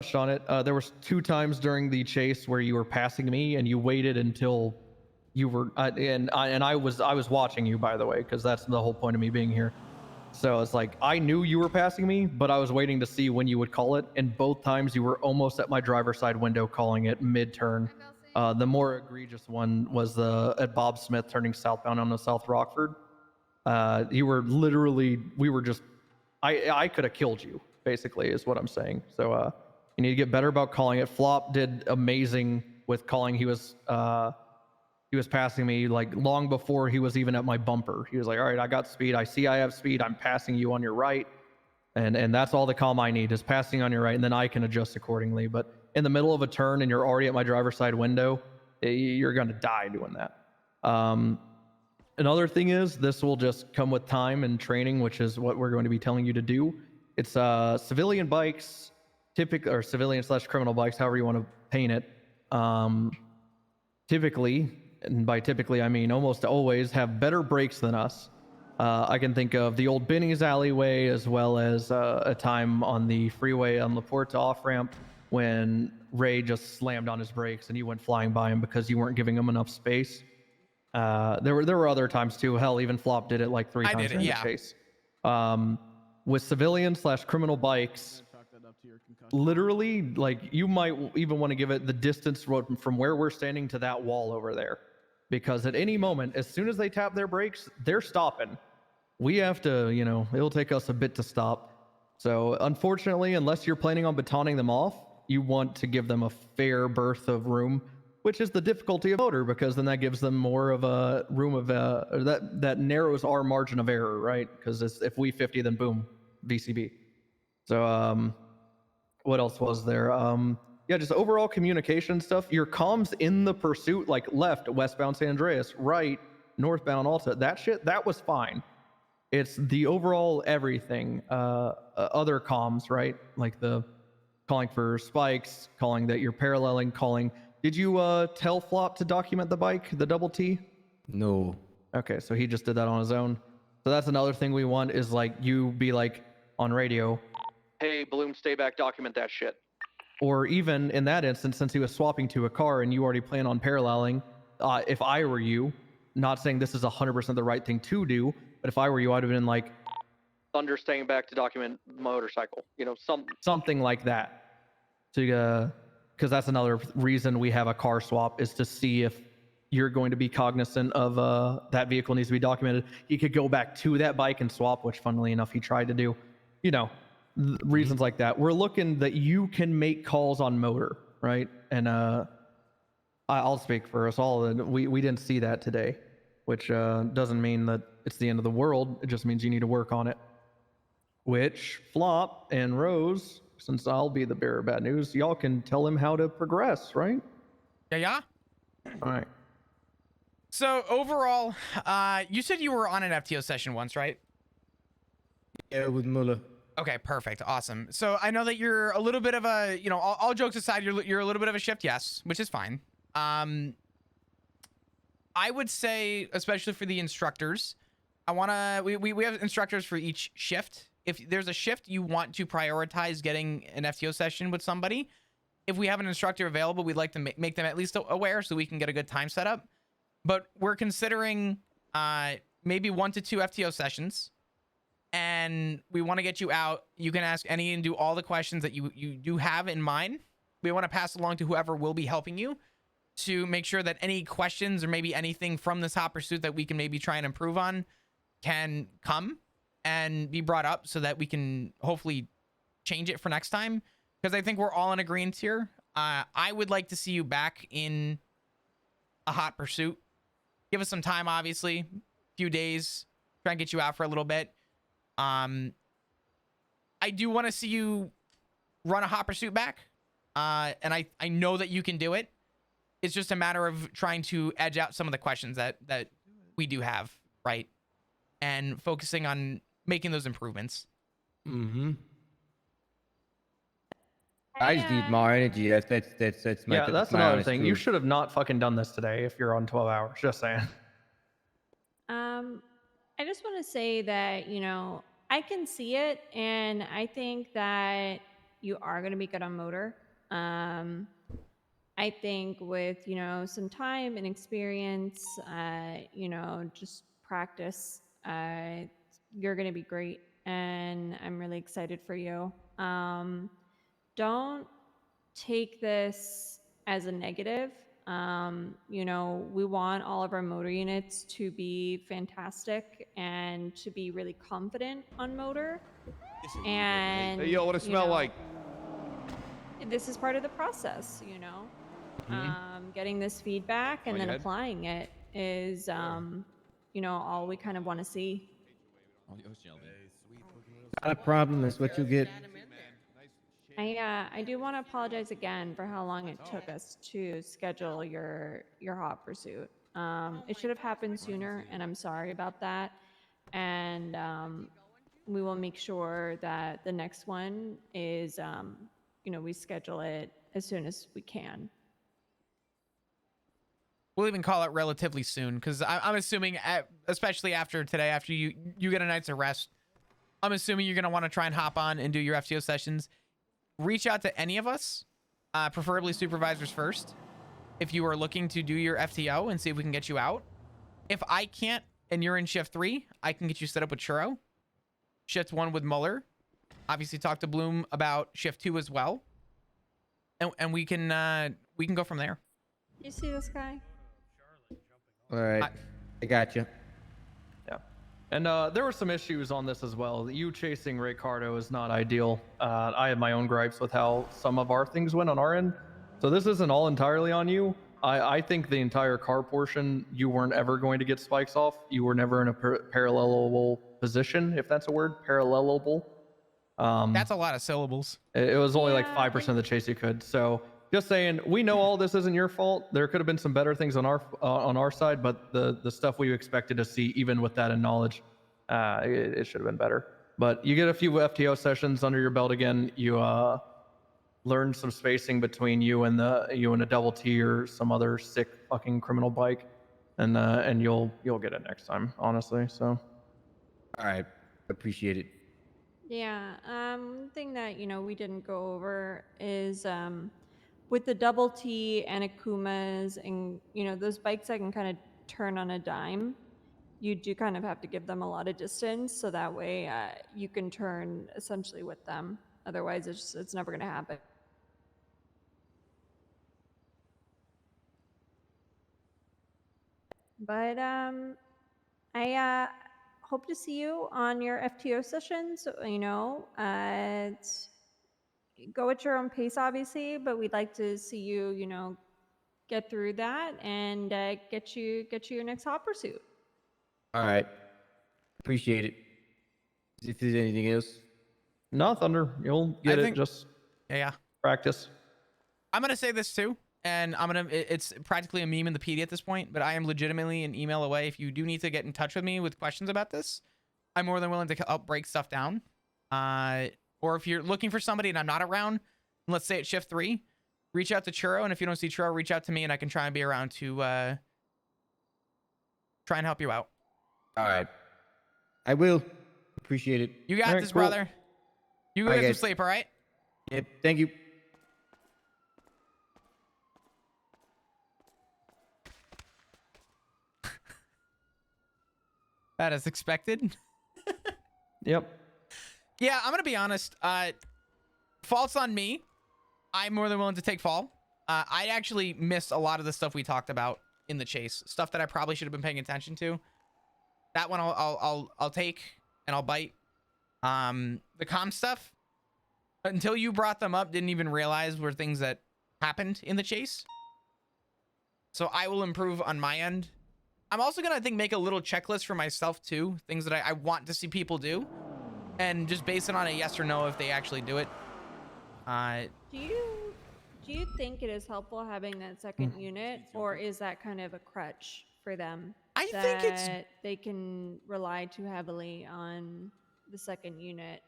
touched on it. There was 2 times during the chase where you were passing me, and you waited until you were, and I was watching you, by the way, because that's the whole point of me being here. So it's like I knew you were passing me, but I was waiting to see when you would call it. And both times you were almost at my driver's side window calling it mid-turn. The more egregious one was at Bob Smith turning southbound on the South Rockford. You were literally, we were just, I could have killed you, basically, is what I'm saying. So you need to get better about calling it. Flop did amazing with calling. He was passing me like long before he was even at my bumper. He was like, all right, I got speed. I see I have speed. I'm passing you on your right. And that's all the calm I need is passing on your right. And then I can adjust accordingly. But in the middle of a turn and you're already at my driver's side window, you're going to die doing that. Another thing is this will just come with time and training, which is what we're going to be telling you to do. It's civilian bikes, or civilian/criminal bikes, however you want to paint it. Typically, and by typically I mean almost always, have better brakes than us. I can think of the old Benny's alleyway, as well as a time on the freeway on LaPorte off-ramp when Ray just slammed on his brakes and you went flying by him because you weren't giving him enough space. There were other times too. Hell, even Flop did it like 3 times during the chase. With civilian/criminal bikes, literally, like, you might even want to give it the distance from where we're standing to that wall over there, because at any moment, as soon as they tap their brakes, they're stopping. We have to, it'll take us a bit to stop. So unfortunately, unless you're planning on batoning them off, you want to give them a fair berth of room, which is the difficulty of motor, because then that gives them more of a room of that narrows our margin of error, right? Because if we 50, then boom, VCB. So what else was there? Yeah, just overall communication stuff. Your comms in the pursuit, like left, westbound San Andreas, right, northbound Alta, that shit, that was fine. It's the overall everything, other comms, right? Like the calling for spikes, calling that you're paralleling, calling. Did you tell Flop to document the bike, the double T? No. Okay, so he just did that on his own. So that's another thing we want, is like you be like on radio, hey, Bloom, stay back, document that shit. Or even in that instance, since he was swapping to a car and you already plan on paralleling, if I were you, not saying this is 100% the right thing to do, but if I were you, I'd have been like, Thunder staying back to document motorcycle, something like that. To because that's another reason we have a car swap, is to see if you're going to be cognizant of that vehicle needs to be documented. He could go back to that bike and swap, which funnily enough he tried to do. Reasons like that. We're looking that you can make calls on motor, right? And I'll speak for us all. We didn't see that today, which doesn't mean that it's the end of the world. It just means you need to work on it. Which Flop and Rose, since I'll be the bearer of bad news, y'all can tell him how to progress, right? Yeah. All right. So overall, you said you were on an FTO session once, right? Yeah, with Muller. Okay, perfect, awesome. So I know that you're a little bit of a, all jokes aside, you're a little bit of a shift, yes, which is fine. I would say, especially for the instructors, we have instructors for each shift. If there's a shift you want to prioritize getting an FTO session with somebody, if we have an instructor available, we'd like to make them at least aware so we can get a good time set up. But we're considering maybe 1 to 2 FTO sessions, and we want to get you out. You can ask any and do all the questions that you do have in mind. We want to pass along to whoever will be helping you to make sure that any questions or maybe anything from this hot pursuit that we can maybe try and improve on can come and be brought up so that we can hopefully change it for next time. Because I think we're all in agreement here. I would like to see you back in a hot pursuit. Give us some time, obviously, a few days, try and get you out for a little bit. I do want to see you run a hot pursuit back. And I know that you can do it. It's just a matter of trying to edge out some of the questions that we do have, right? And focusing on making those improvements. Mm-hmm. I just need more energy. That's my. Yeah, that's another thing. You should have not fucking done this today if you're on 12 hours. Just saying. I just want to say that, I can see it, and I think that you are going to be good on motor. I think with, some time and experience, just practice, you're going to be great. And I'm really excited for you. Don't take this as a negative. We want all of our motor units to be fantastic and to be really confident on motor. And Hey, yo, what it smell like? this is part of the process, getting this feedback and then applying it is, all we kind of want to see. Not a problem. That's what you get. I do want to apologize again for how long it took us to schedule your hot pursuit. It should have happened sooner, and I'm sorry about that. And we will make sure that the next one is, we schedule it as soon as we can. We'll even call it relatively soon, because I'm assuming, especially after today, after you get a night's rest, I'm assuming you're going to want to try and hop on and do your FTO sessions. Reach out to any of us, preferably supervisors first, if you are looking to do your FTO, and see if we can get you out. If I can't and you're in shift 3, I can get you set up with Churro. Shift 1 with Muller. Obviously talk to Bloom about shift 2 as well. And we can go from there. You see this guy? All right. I got you. Yeah. And there were some issues on this as well. You chasing Ricardo is not ideal. I have my own gripes with how some of our things went on our end. So this isn't all entirely on you. I think the entire car portion, you weren't ever going to get spikes off. You were never in a parallelable position, if that's a word, parallelable. That's a lot of syllables. It was only like 5% of the chase you could. So just saying, we know all this isn't your fault. There could have been some better things on our side, but the stuff we expected to see, even with that in knowledge, it should have been better. But you get a few FTO sessions under your belt again. You learn some spacing between you and a double T or some other sick fucking criminal bike, and you'll get it next time, honestly. So. All right. Appreciate it. Yeah. Thing that we didn't go over is with the double T and Akumas and those bikes that can kind of turn on a dime. You do kind of have to give them a lot of distance, so that way you can turn essentially with them. Otherwise, it's never going to happen. But I hope to see you on your FTO sessions. Go at your own pace, obviously, but we'd like to see you, get through that and get you your next hot pursuit. All right. Appreciate it. If there's anything else. No, Thunder, you'll get it. Just yeah. Practice. I'm gonna say this too, and it's practically a meme in the PD at this point, but I am legitimately an email away. If you do need to get in touch with me with questions about this, I'm more than willing to help break stuff down. Or if you're looking for somebody and I'm not around, let's say at shift 3, reach out to Churro, and if you don't see Churro, reach out to me, and I can try and be around to try and help you out. All right. I will. Appreciate it. You got this, brother. You go get some sleep, all right? Yep. Thank you. That is expected. Yep. Yeah, I'm gonna be honest. Fault's on me. I'm more than willing to take fall. I actually missed a lot of the stuff we talked about in the chase. Stuff that I probably should have been paying attention to. That one I'll take and I'll bite. The comm stuff, until you brought them up, didn't even realize were things that happened in the chase. So I will improve on my end. I'm also gonna, I think, make a little checklist for myself too. Things that I want to see people do, and just base it on a yes or no if they actually do it. Do you think it is helpful having that second unit, or is that kind of a crutch for them? I think it's they can rely too heavily on the second unit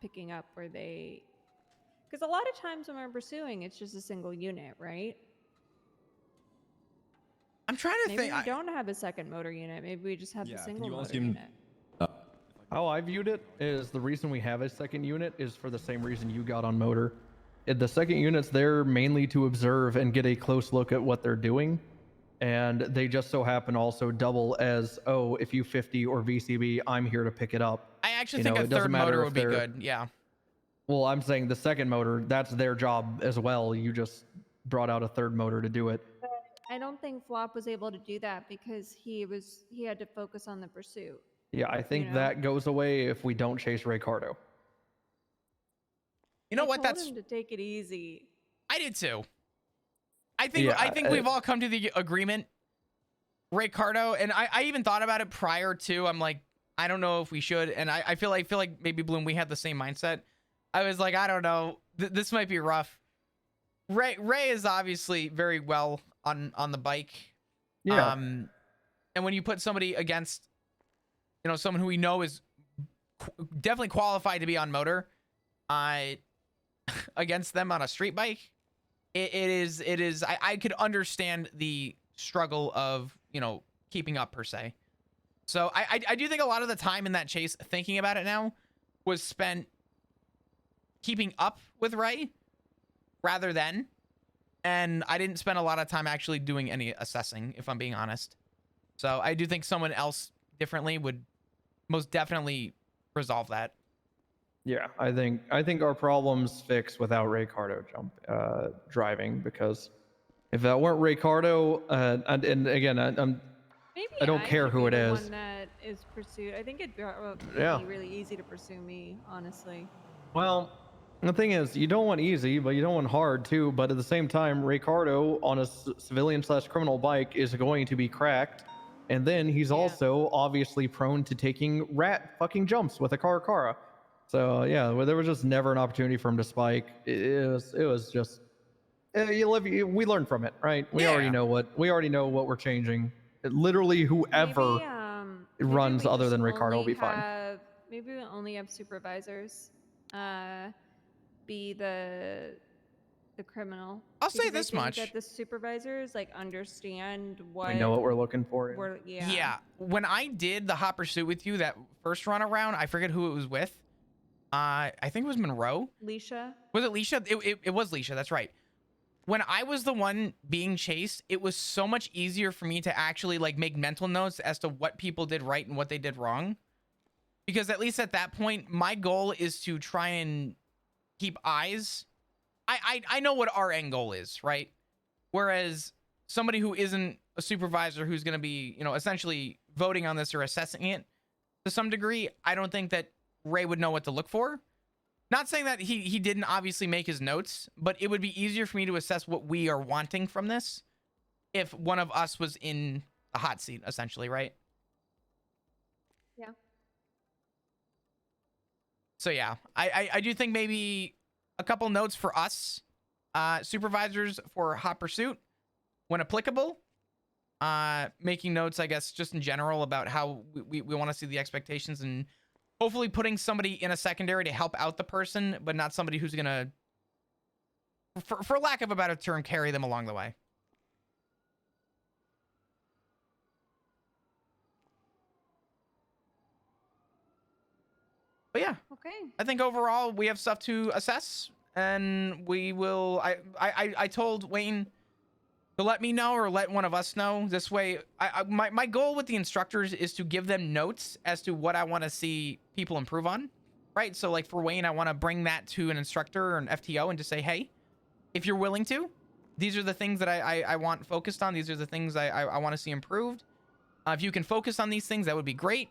picking up where they, because a lot of times when we're pursuing, it's just a single unit, right? I'm trying to think. Maybe we don't have a second motor unit. Maybe we just have the single motor unit. How I viewed it is the reason we have a second unit is for the same reason you got on motor. The second unit's there mainly to observe and get a close look at what they're doing. And they just so happen also double as, oh, if you 50 or VCB, I'm here to pick it up. I actually You think know, a it doesn't third matter motor if would be they're- good. Yeah. Well, I'm saying the second motor, that's their job as well. You just brought out a third motor to do it. I don't think Flop was able to do that because he had to focus on the pursuit. Yeah, I think know? that goes away if we don't chase Ricardo. You know I what? told That's him to take it easy. I did too. I think Yeah, we've all come to the agreement. Ricardo, and I even thought about it prior to. I'm like, I don't know if we should, and I feel like maybe Bloom, we had the same mindset. I was like, I don't know, this might be rough. Ray is obviously very well on the bike. Yeah. And when you put somebody against, someone who we know is definitely qualified to be on motor, against them on a street bike, it is. I could understand the struggle of keeping up per se. So I do think a lot of the time in that chase, thinking about it now, was spent keeping up with Ray rather than, and I didn't spend a lot of time actually doing any assessing, if I'm being honest. So I do think someone else differently would most definitely resolve that. Yeah, I think our problem's fixed without Ricardo driving, because if that weren't Ricardo, and again, Maybe I don't care should who be it the is. one that is pursued. I think it'd be Yeah. really easy to pursue me, honestly. Well, the thing is, you don't want easy, but you don't want hard too. But at the same time, Ricardo on a civilian/criminal bike is going to be cracked, and then he's Yeah. also obviously prone to taking rat fucking jumps with a Cara. So yeah, well, there was just never an opportunity for him to spike. It was just we learn from it, right? We already Yeah. know what we're changing. Literally, whoever Maybe runs we other just than Ricardo will only be fine. Maybe we only have supervisors be the criminal. I'll say Because I this think much. that the supervisors understand what We know what we're looking for. we're Yeah. When I did the hot pursuit with you that first run around, I forget who it was with. I think it was Monroe. Leisha. Was it Leisha? It was Leisha. That's right. When I was the one being chased, it was so much easier for me to actually make mental notes as to what people did right and what they did wrong. Because at least at that point, my goal is to try and keep eyes. I know what our end goal is, right? Whereas somebody who isn't a supervisor who's going to be, essentially voting on this or assessing it to some degree, I don't think that Ray would know what to look for. Not saying that he didn't obviously make his notes, but it would be easier for me to assess what we are wanting from this if one of us was in a hot seat, essentially, right? Yeah. So yeah, I do think maybe a couple notes for us, supervisors for hot pursuit, when applicable. Making notes, I guess, just in general about how we want to see the expectations, and hopefully putting somebody in a secondary to help out the person, but not somebody who's gonna, for lack of a better term, carry them along the way. But yeah, Okay. I think overall we have stuff to assess, and we will. I told Wayne to let me know or let one of us know. This way, my goal with the instructors is to give them notes as to what I want to see people improve on, right? So like for Wayne, I want to bring that to an instructor or an FTO and just say, hey, if you're willing to, these are the things that I want focused on. These are the things I want to see improved. If you can focus on these things, that would be great.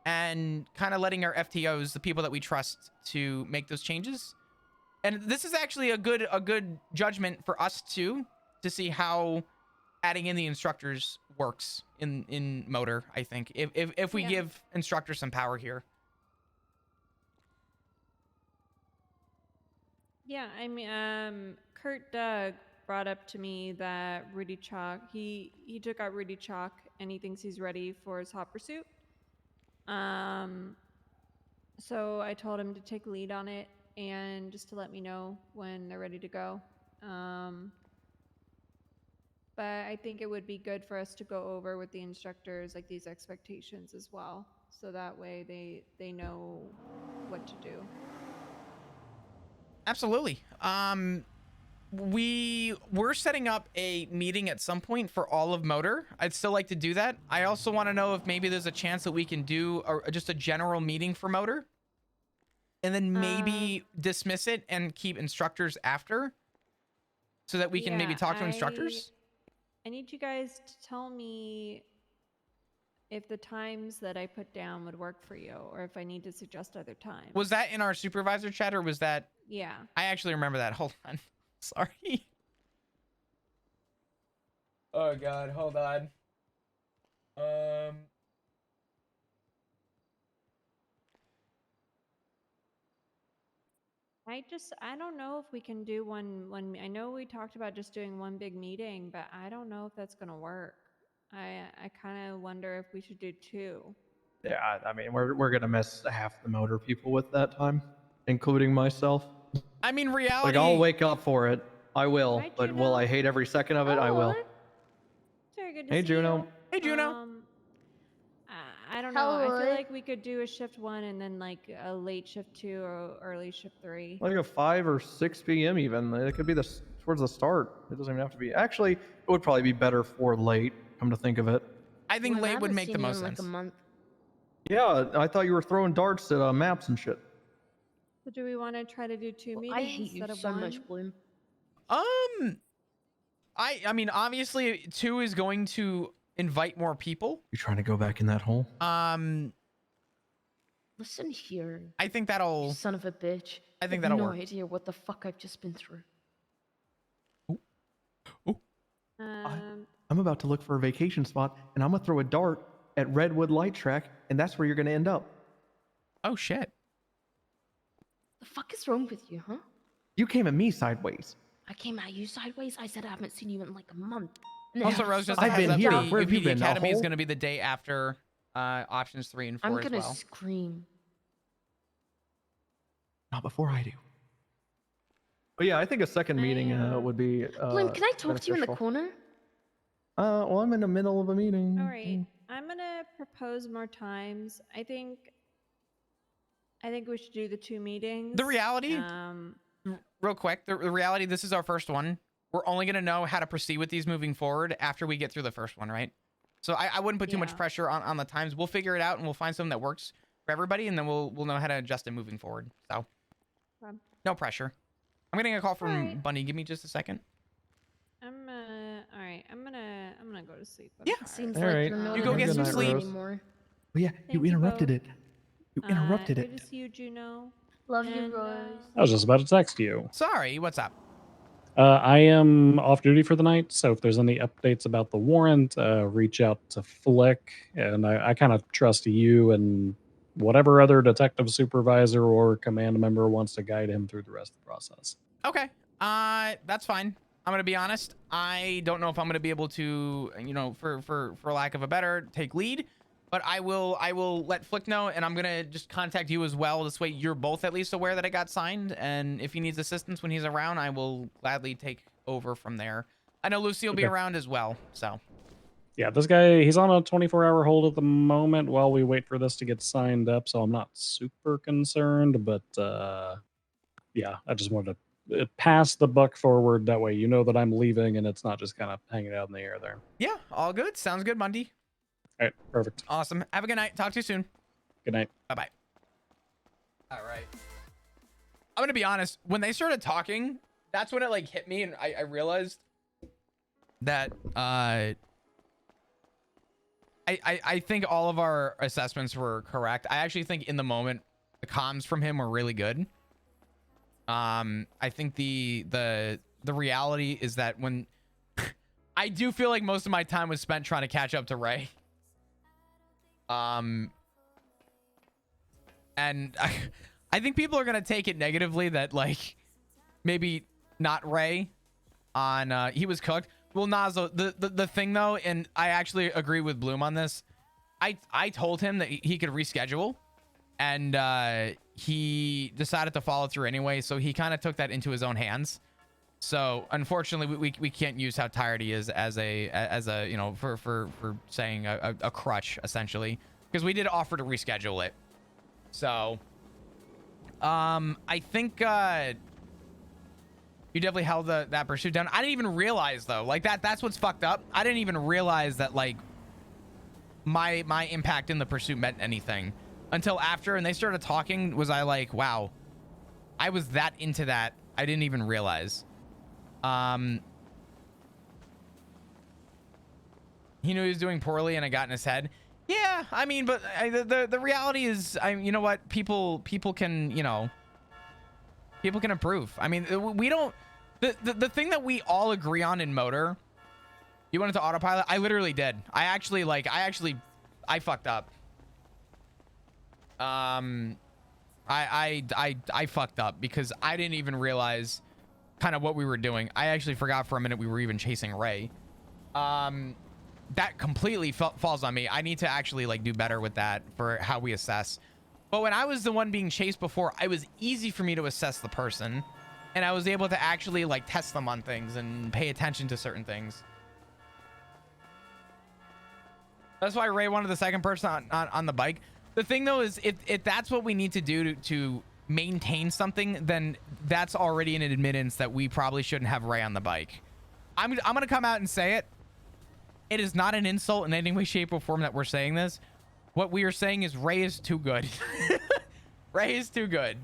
And kind of letting our FTOs, the people that we trust, to make those changes. And this is actually a good judgment for us too, to see how adding in the instructors works in motor. I think if we give instructors some power here. Yeah, I mean, Kurt Doug brought up to me that Rudy Chalk, he took out Rudy Chalk and he thinks he's ready for his hot pursuit. So I told him to take lead on it and just to let me know when they're ready to go. But I think it would be good for us to go over with the instructors like these expectations as well. so that way they know what to do. Absolutely. We're setting up a meeting at some point for all of Motor. I'd still like to do that. I also want to know if maybe there's a chance that we can do just a general meeting for Motor, and then maybe dismiss it and keep instructors after, so that we can maybe talk to instructors. I need you guys to tell me if the times that I put down would work for you, or if I need to suggest other times. Was that in our supervisor chat, or was that? Yeah. I actually remember that. Hold on. Sorry. Oh God, hold on. I don't know if we can do one. I know we talked about just doing one big meeting, but I don't know if that's gonna work. I kind of wonder if we should do two. Yeah, I mean, we're gonna miss half the Motor people with that time, including myself. I mean, reality. Like, I'll wake up for it. I will. Right, But will I Juno? hate every second of it? I will. It's very good to Hey, see Juno. you. Hey, Juno. I don't know. I feel Hello. like we could do a shift 1 and then like a late shift 2 or early shift 3. Like a 5 or 6 p.m. even. It could be towards the start. It doesn't even have to be. Actually, it would probably be better for late, come to think of it. I think Man, late would haven't make the seen you most in, like, sense. a month. Yeah, I thought you were throwing darts at maps and shit. So do we want to try to do 2 meetings I hate you instead of so 1? much, Bloom. I mean, obviously, 2 is going to invite more people. You trying to go back in that hole? Listen here, I think you that'll. son of a bitch. I think You have that'll no work. idea what the fuck I've just been through. I'm about to look for a vacation spot, and I'm gonna throw a dart at Redwood Light Track, and that's where you're gonna end up. Oh shit. The fuck is wrong with you, huh? You came at me sideways. I came at you sideways. I said I haven't seen you in like a month. And then Also, you Rose, just fucking- a I've been heads up, here. the Where have you UPD been, a Academy is hole? going to be the day after options 3 and 4 I'm as gonna well. scream. Not before I do. But yeah, I think a second meeting would be. Bloom, can I talk to you in the beneficial. corner? Well, I'm in the middle of a meeting. All right. I'm going to propose more times. I think we should do the 2 meetings. The reality, real quick, the reality, this is our first one. We're only going to know how to proceed with these moving forward after we get through the first one, right? So I wouldn't put too much Yeah. pressure on the times. We'll figure it out and we'll find something that works for everybody, and then we'll know how to adjust it moving forward. So Okay. no pressure. I'm getting a call from Alright. Bunny. Give me just a second. All right. I'm gonna go to sleep. I'm Yeah. tired. Seems All like right. you're not You go in get the some mood sleep. anymore. Oh yeah, Thank you you interrupted both. it. You interrupted Good it. to see you, Juno. Love you, And, Rose. I was just about to text you. Sorry, what's up? I am off duty for the night, so if there's any updates about the warrant, reach out to Flick, and I kind of trust you and whatever other detective supervisor or command member wants to guide him through the rest of the process. Okay. That's fine. I'm gonna be honest. I don't know if I'm gonna be able to, for lack of a better, take lead. But I will let Flick know, and I'm gonna just contact you as well. This way, you're both at least aware that I got signed, and if he needs assistance when he's around, I will gladly take over from there. I know Lucy will be Okay. around as well, so. Yeah, this guy, he's on a 24-hour hold at the moment while we wait for this to get signed up, so I'm not super concerned, but yeah, I just wanted to pass the buck forward. That way you know that I'm leaving and it's not just kind of hanging out in the air there. Yeah, all good. Sounds good, Mundy. All right, perfect. Awesome. Have a good night. Talk to you soon. Good night. Bye-bye. All right. I'm gonna be honest. When they started talking, that's when it like hit me, and I realized that I think all of our assessments were correct. I actually think in the moment the comms from him were really good. I think the reality is that when I do feel like most of my time was spent trying to catch up to Ray. And I think people are gonna take it negatively that like maybe not Ray on he was cooked. Well, Nazo, the thing though, and I actually agree with Bloom on this. I told him that he could reschedule, and he decided to follow through anyway. So he kind of took that into his own hands. So unfortunately, we can't use how tired he is as a for saying a crutch essentially. because we did offer to reschedule it. So, I think you definitely held that pursuit down. I didn't even realize though, like that's what's fucked up. I didn't even realize that like my impact in the pursuit meant anything until after, and they started talking. Was I like, wow, I was that into that? I didn't even realize. He knew he was doing poorly, and I got in his head. Yeah, I mean, but the reality is, you know what? People can, you know, people can improve. I mean, we don't. The thing that we all agree on in motor. You went into autopilot. I literally did. I fucked up. I fucked up because I didn't even realize kind of what we were doing. I actually forgot for a minute we were even chasing Ray. That completely falls on me. I need to actually like do better with that for how we assess. But when I was the one being chased before, it was easy for me to assess the person, and I was able to actually like test them on things and pay attention to certain things. That's why Ray wanted the second person on the bike. The thing though is if that's what we need to do to maintain something, then that's already an admittance that we probably shouldn't have Ray on the bike. I'm gonna come out and say it. It is not an insult in any way, shape, or form that we're saying this. What we are saying is Ray is too good. Ray is too good.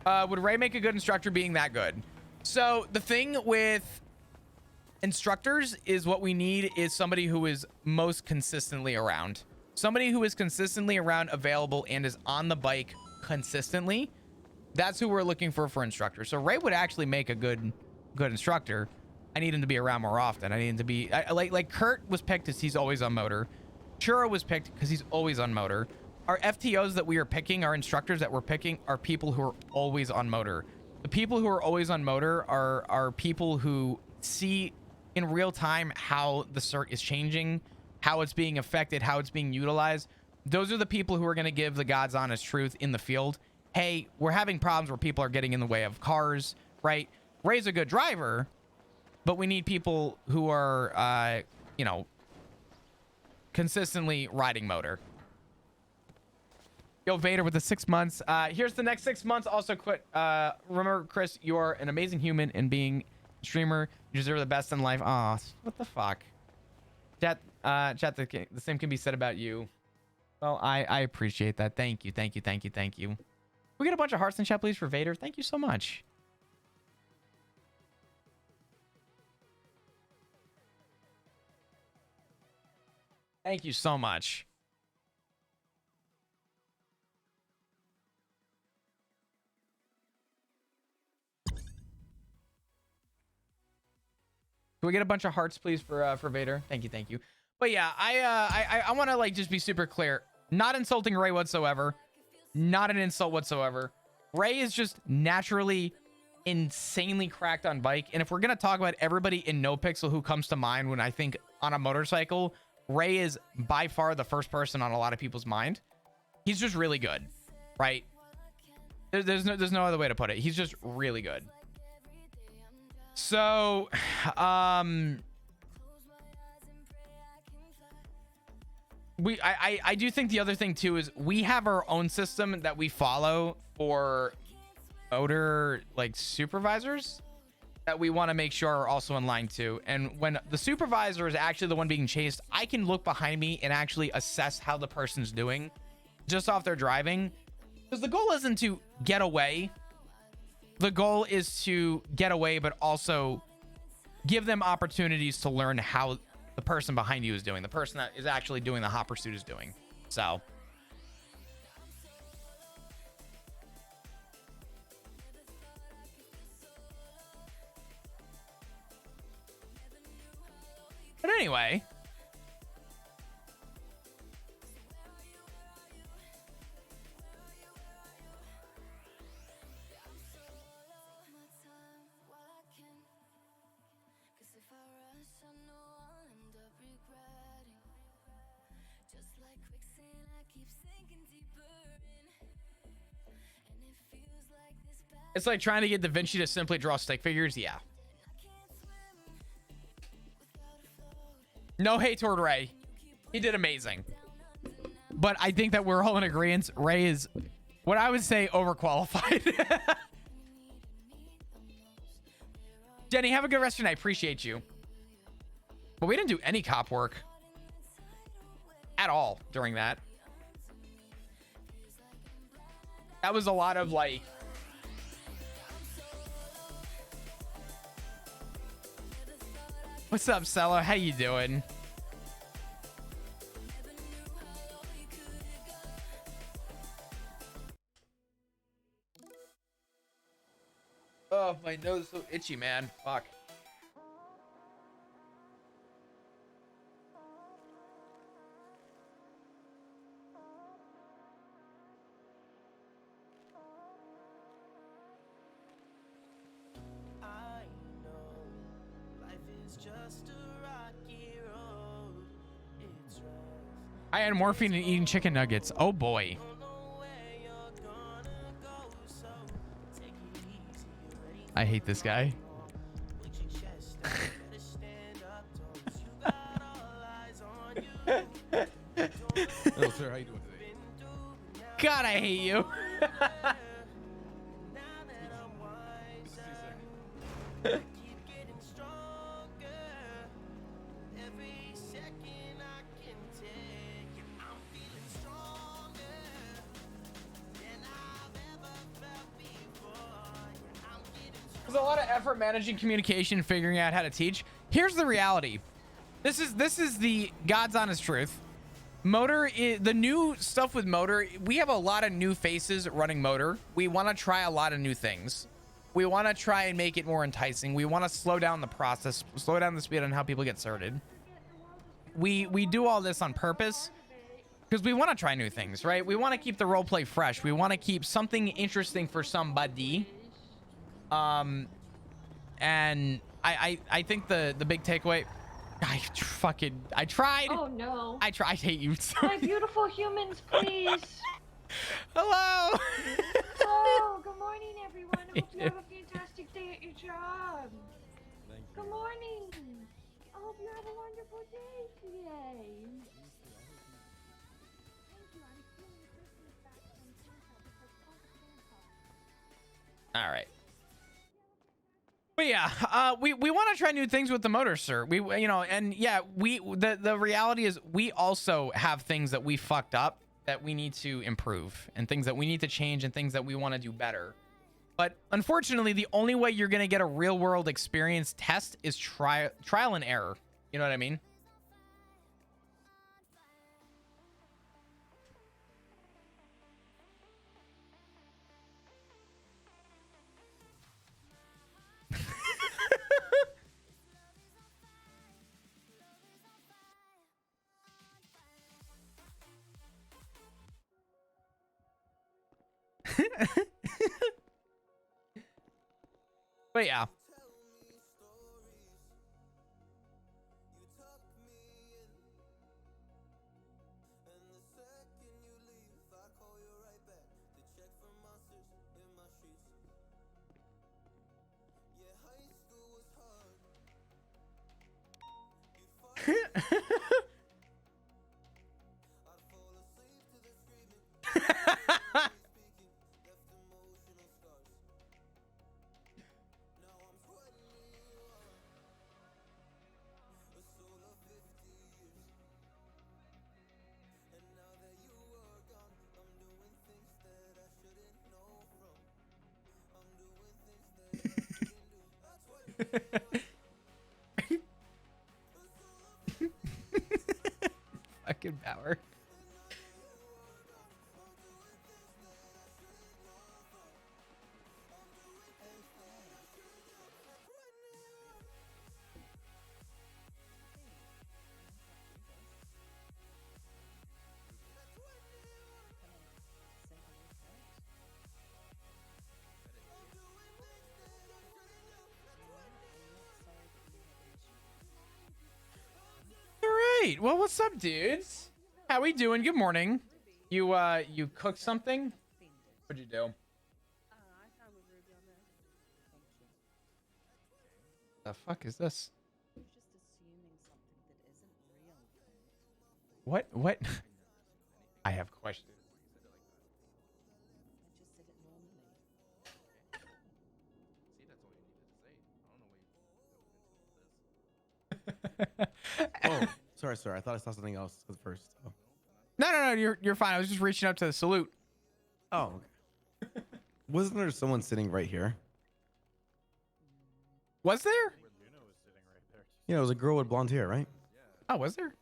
Would Ray make a good instructor being that good? So the thing with instructors is what we need is somebody who is most consistently around. Somebody who is consistently around, available, and is on the bike consistently. That's who we're looking for instructors. So Ray would actually make a good instructor. I need him to be around more often. I need him to be like Kurt was picked because he's always on motor. Churro was picked because he's always on motor. Our FTOs that we are picking, our instructors that we're picking, are people who are always on motor. The people who are always on motor are people who see in real time how the cert is changing, how it's being affected, how it's being utilized. Those are the people who are going to give the God's honest truth in the field. Hey, we're having problems where people are getting in the way of cars, right? Ray's a good driver, but we need people who are, you know, consistently riding motor. Yo, Vader with the 6 months. Here's the next 6 months. Also, quit. Remember, Chris, you are an amazing human, and being a streamer, you deserve the best in life. Aw, what the fuck? Chat, the same can be said about you. Well, I appreciate that. Thank you. We get a bunch of hearts in chat, please, for Vader. Thank you so much. Thank you so much. Can we get a bunch of hearts, please, for Vader? Thank you. But yeah, I want to like just be super clear. Not insulting Ray whatsoever. Not an insult whatsoever. Ray is just naturally insanely cracked on bike. And if we're gonna talk about everybody in NoPixel who comes to mind when I think on a motorcycle, Ray is by far the first person on a lot of people's mind. He's just really good, right? There's no other way to put it. He's just really good. So, I do think the other thing too is we have our own system that we follow for motor like supervisors that we want to make sure are also in line too. And when the supervisor is actually the one being chased, I can look behind me and actually assess how the person's doing just off their driving, because the goal isn't to get away. The goal is to get away, but also give them opportunities to learn how the person behind you is doing, the person that is actually doing the hot pursuit is doing. So but anyway, it's like trying to get Da Vinci to simply draw stick figures. Yeah. No hate toward Ray. He did amazing. But I think that we're all in agreement. Ray is what I would say overqualified. Jenny, have a good rest of your night. Appreciate you. But we didn't do any cop work at all during that. That was a lot of like, what's up, Cello? How you doing? Oh, my nose is so itchy, man. Fuck. I had morphine and eating chicken nuggets. Oh boy. I hate this guy. Hello, sir. How you doing today? God, I hate you. There's a lot of effort managing communication, figuring out how to teach. Here's the reality. This is the God's honest truth. Motor is the new stuff with Motor. We have a lot of new faces running Motor. We want to try a lot of new things. We want to try and make it more enticing. We want to slow down the process, slow down the speed on how people get started. We do all this on purpose because we want to try new things, right? We want to keep the role play fresh. We want to keep something interesting for somebody. And I think the big takeaway, I tried. Oh no. I hate you. My beautiful humans, please. Hello. Oh, good morning, everyone. I hope you have a fantastic day at your job. Good morning. I hope you have a wonderful day today. Thank you. I'm stealing the Christmas back from Santa because Santa. All right. But yeah, we want to try new things with the Motor, sir. We, you know, and yeah, the reality is we also have things that we fucked up that we need to improve and things that we need to change and things that we want to do better. But unfortunately, the only way you're going to get a real world experience test is trial and error. You know what I mean? But yeah. Fucking power. All right. Well, what's up, dudes? How we doing? Good morning. You cooked something? What'd you do? The fuck is this? What? I have questions. Oh, sorry. I thought I saw something else at first. Oh. No, you're fine. I was just reaching up to salute. Oh. Okay. Wasn't there someone sitting right here? Was there? Yeah, it was a girl with blonde hair, right? Oh, was there?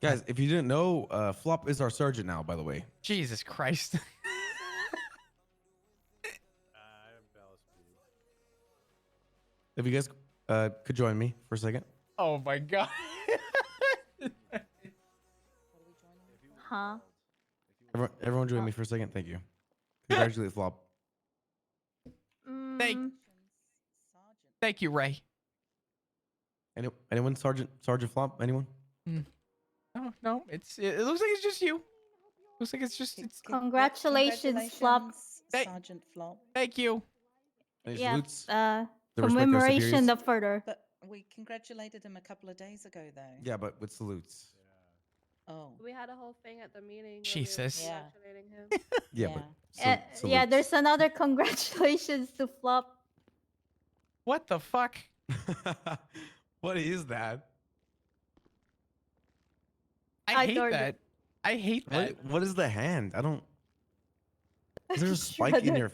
Guys, if you didn't know, Flop is our sergeant now, by the way. Jesus Christ. If you guys could join me for a second. Oh my God. Huh? Everyone join me for a second. Thank you. Congratulate Flop. Thank you, Ray. Anyone? Sergeant Flop? Anyone? No, it looks like it's just you. Looks like it's Congratulations, Flop. Sergeant Flop. Thank you. Any Yeah. salutes? The respect their Commemoration superiors? the further. But we congratulated him a couple of days ago, though. Yeah, but with salutes. Oh. We had a whole thing at the meeting. Jesus. Yeah. Congratulating him. Yeah, Yeah. but Yeah, salutes. there's another congratulations to Flop. What the fuck? What is that? I I hate adored that. it. I hate that. What is the hand? I don't. Is there a spike in Shredder. your?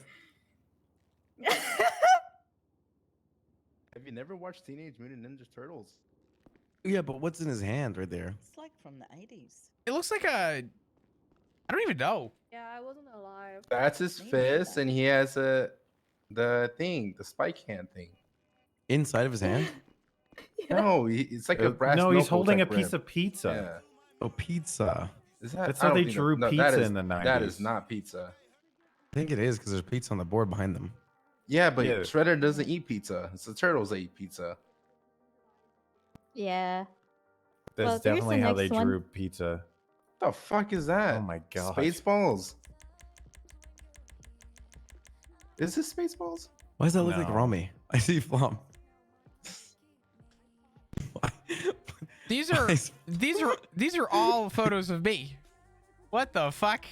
Have you never watched Teenage Mutant Ninja Turtles? Yeah, but what's in his hand right there? It's like from the 80s. It looks like a. I don't even know. Yeah, I wasn't alive. That's his Me fist, neither. and he has the spike hand thing. Inside of his hand? No, it's like a brass. No, he's knuckle holding a type piece grip. of pizza. Oh, pizza. Yeah. Is that? That's I how don't they think drew that pizza is, in the That is 90s. not pizza. I think it is because there's pizza on the board behind them. Yeah, but Yeah. Shredder doesn't eat pizza. It's the turtles that eat pizza. Yeah. That's Well, here's definitely the how they next one. drew pizza. The fuck is that? Oh my god. Spaceballs. Is this Spaceballs? Why does that look like No. Rami? I see Flom. These are these are all photos of me. What the fuck?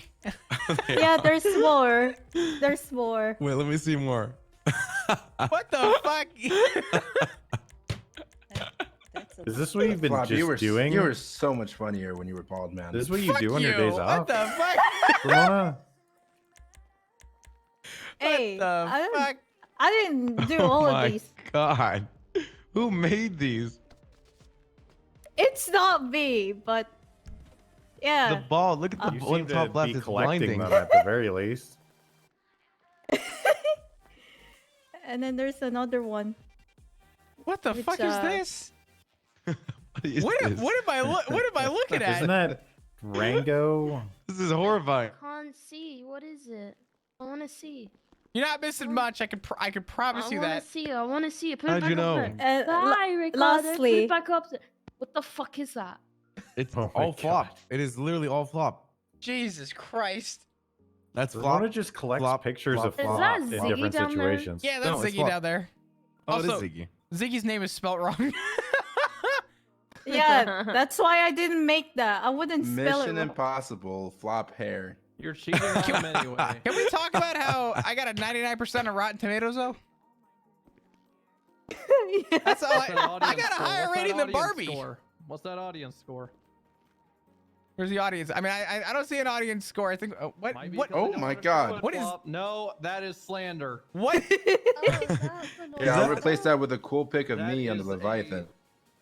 Yeah, there's more. There's more. Wait, let me see more. What the fuck? That's a Is this what you've been Flop, just you were, doing? You were so much funnier when you were bald, man. This is what you Fuck do on your you. days What off? the fuck? Corona? Hey, What the fuck? I didn't do all of these. God. Who made these? It's not me, but yeah. The ball. Look at the You one seem to top left. be It's collecting blinding. them at the very least. And then there's another one. What the Which, fuck is this? What this? am I looking at? Isn't that Rango? This is horrifying. Can't see. What is it? I want to see. You're not missing much. I could promise you I want that. to see it. I want to see it. Put How'd it back you know? up there. La- Bye, Ricardo. Put lastly- it back up there. What the fuck is that? It's Oh my all flop. God. It is literally all flop. Jesus Christ. That's I flop. want to just collect flop, pictures flop, of Is flop that in Ziggy different down there? situations. Yeah, that's No, it's Ziggy flop. down there. Oh, it is Also- Ziggy. Ziggy's name is spelt wrong. Yeah, that's why I didn't make that. I wouldn't spell Mission it wrong. Impossible flop hair. You're cheating on him anyway. Can we talk about how I got a 99% of Rotten Tomatoes though? That's all What's that I audience got a score? higher What's that rating than audience Barbie. Score? What's that audience score? Where's the audience? I mean, I don't see an audience score. I think what Might be what 'cause they Oh don't my wanna God. show it, What is- Flop. No, that is slander. what? Yeah, I'll replace that with a cool pic of That me on the is Leviathan. a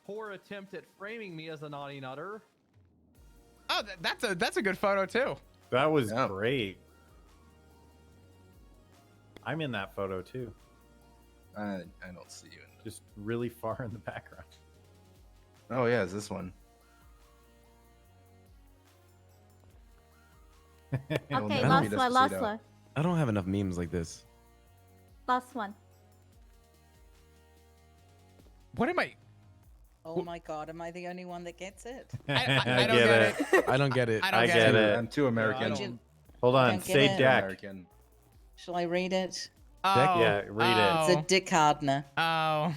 poor attempt at framing me as a naughty nutter. Oh, that's a good photo too. That was Yeah. great. I'm in that photo too. I don't see you in Just really far in the background. Oh yeah, it's this one. It'll Okay, never last be one, last Despacito. one. I don't have enough memes like this. Last one. What am I? Oh my god, am I the only one that gets it? I don't get it. I don't get it. I don't I get get it. it. I'm too American. don't- Hold on, Don't get say it. deck. American. Shall I read it? Oh, Yeah, read it. It's a Dick Hardner. Oh,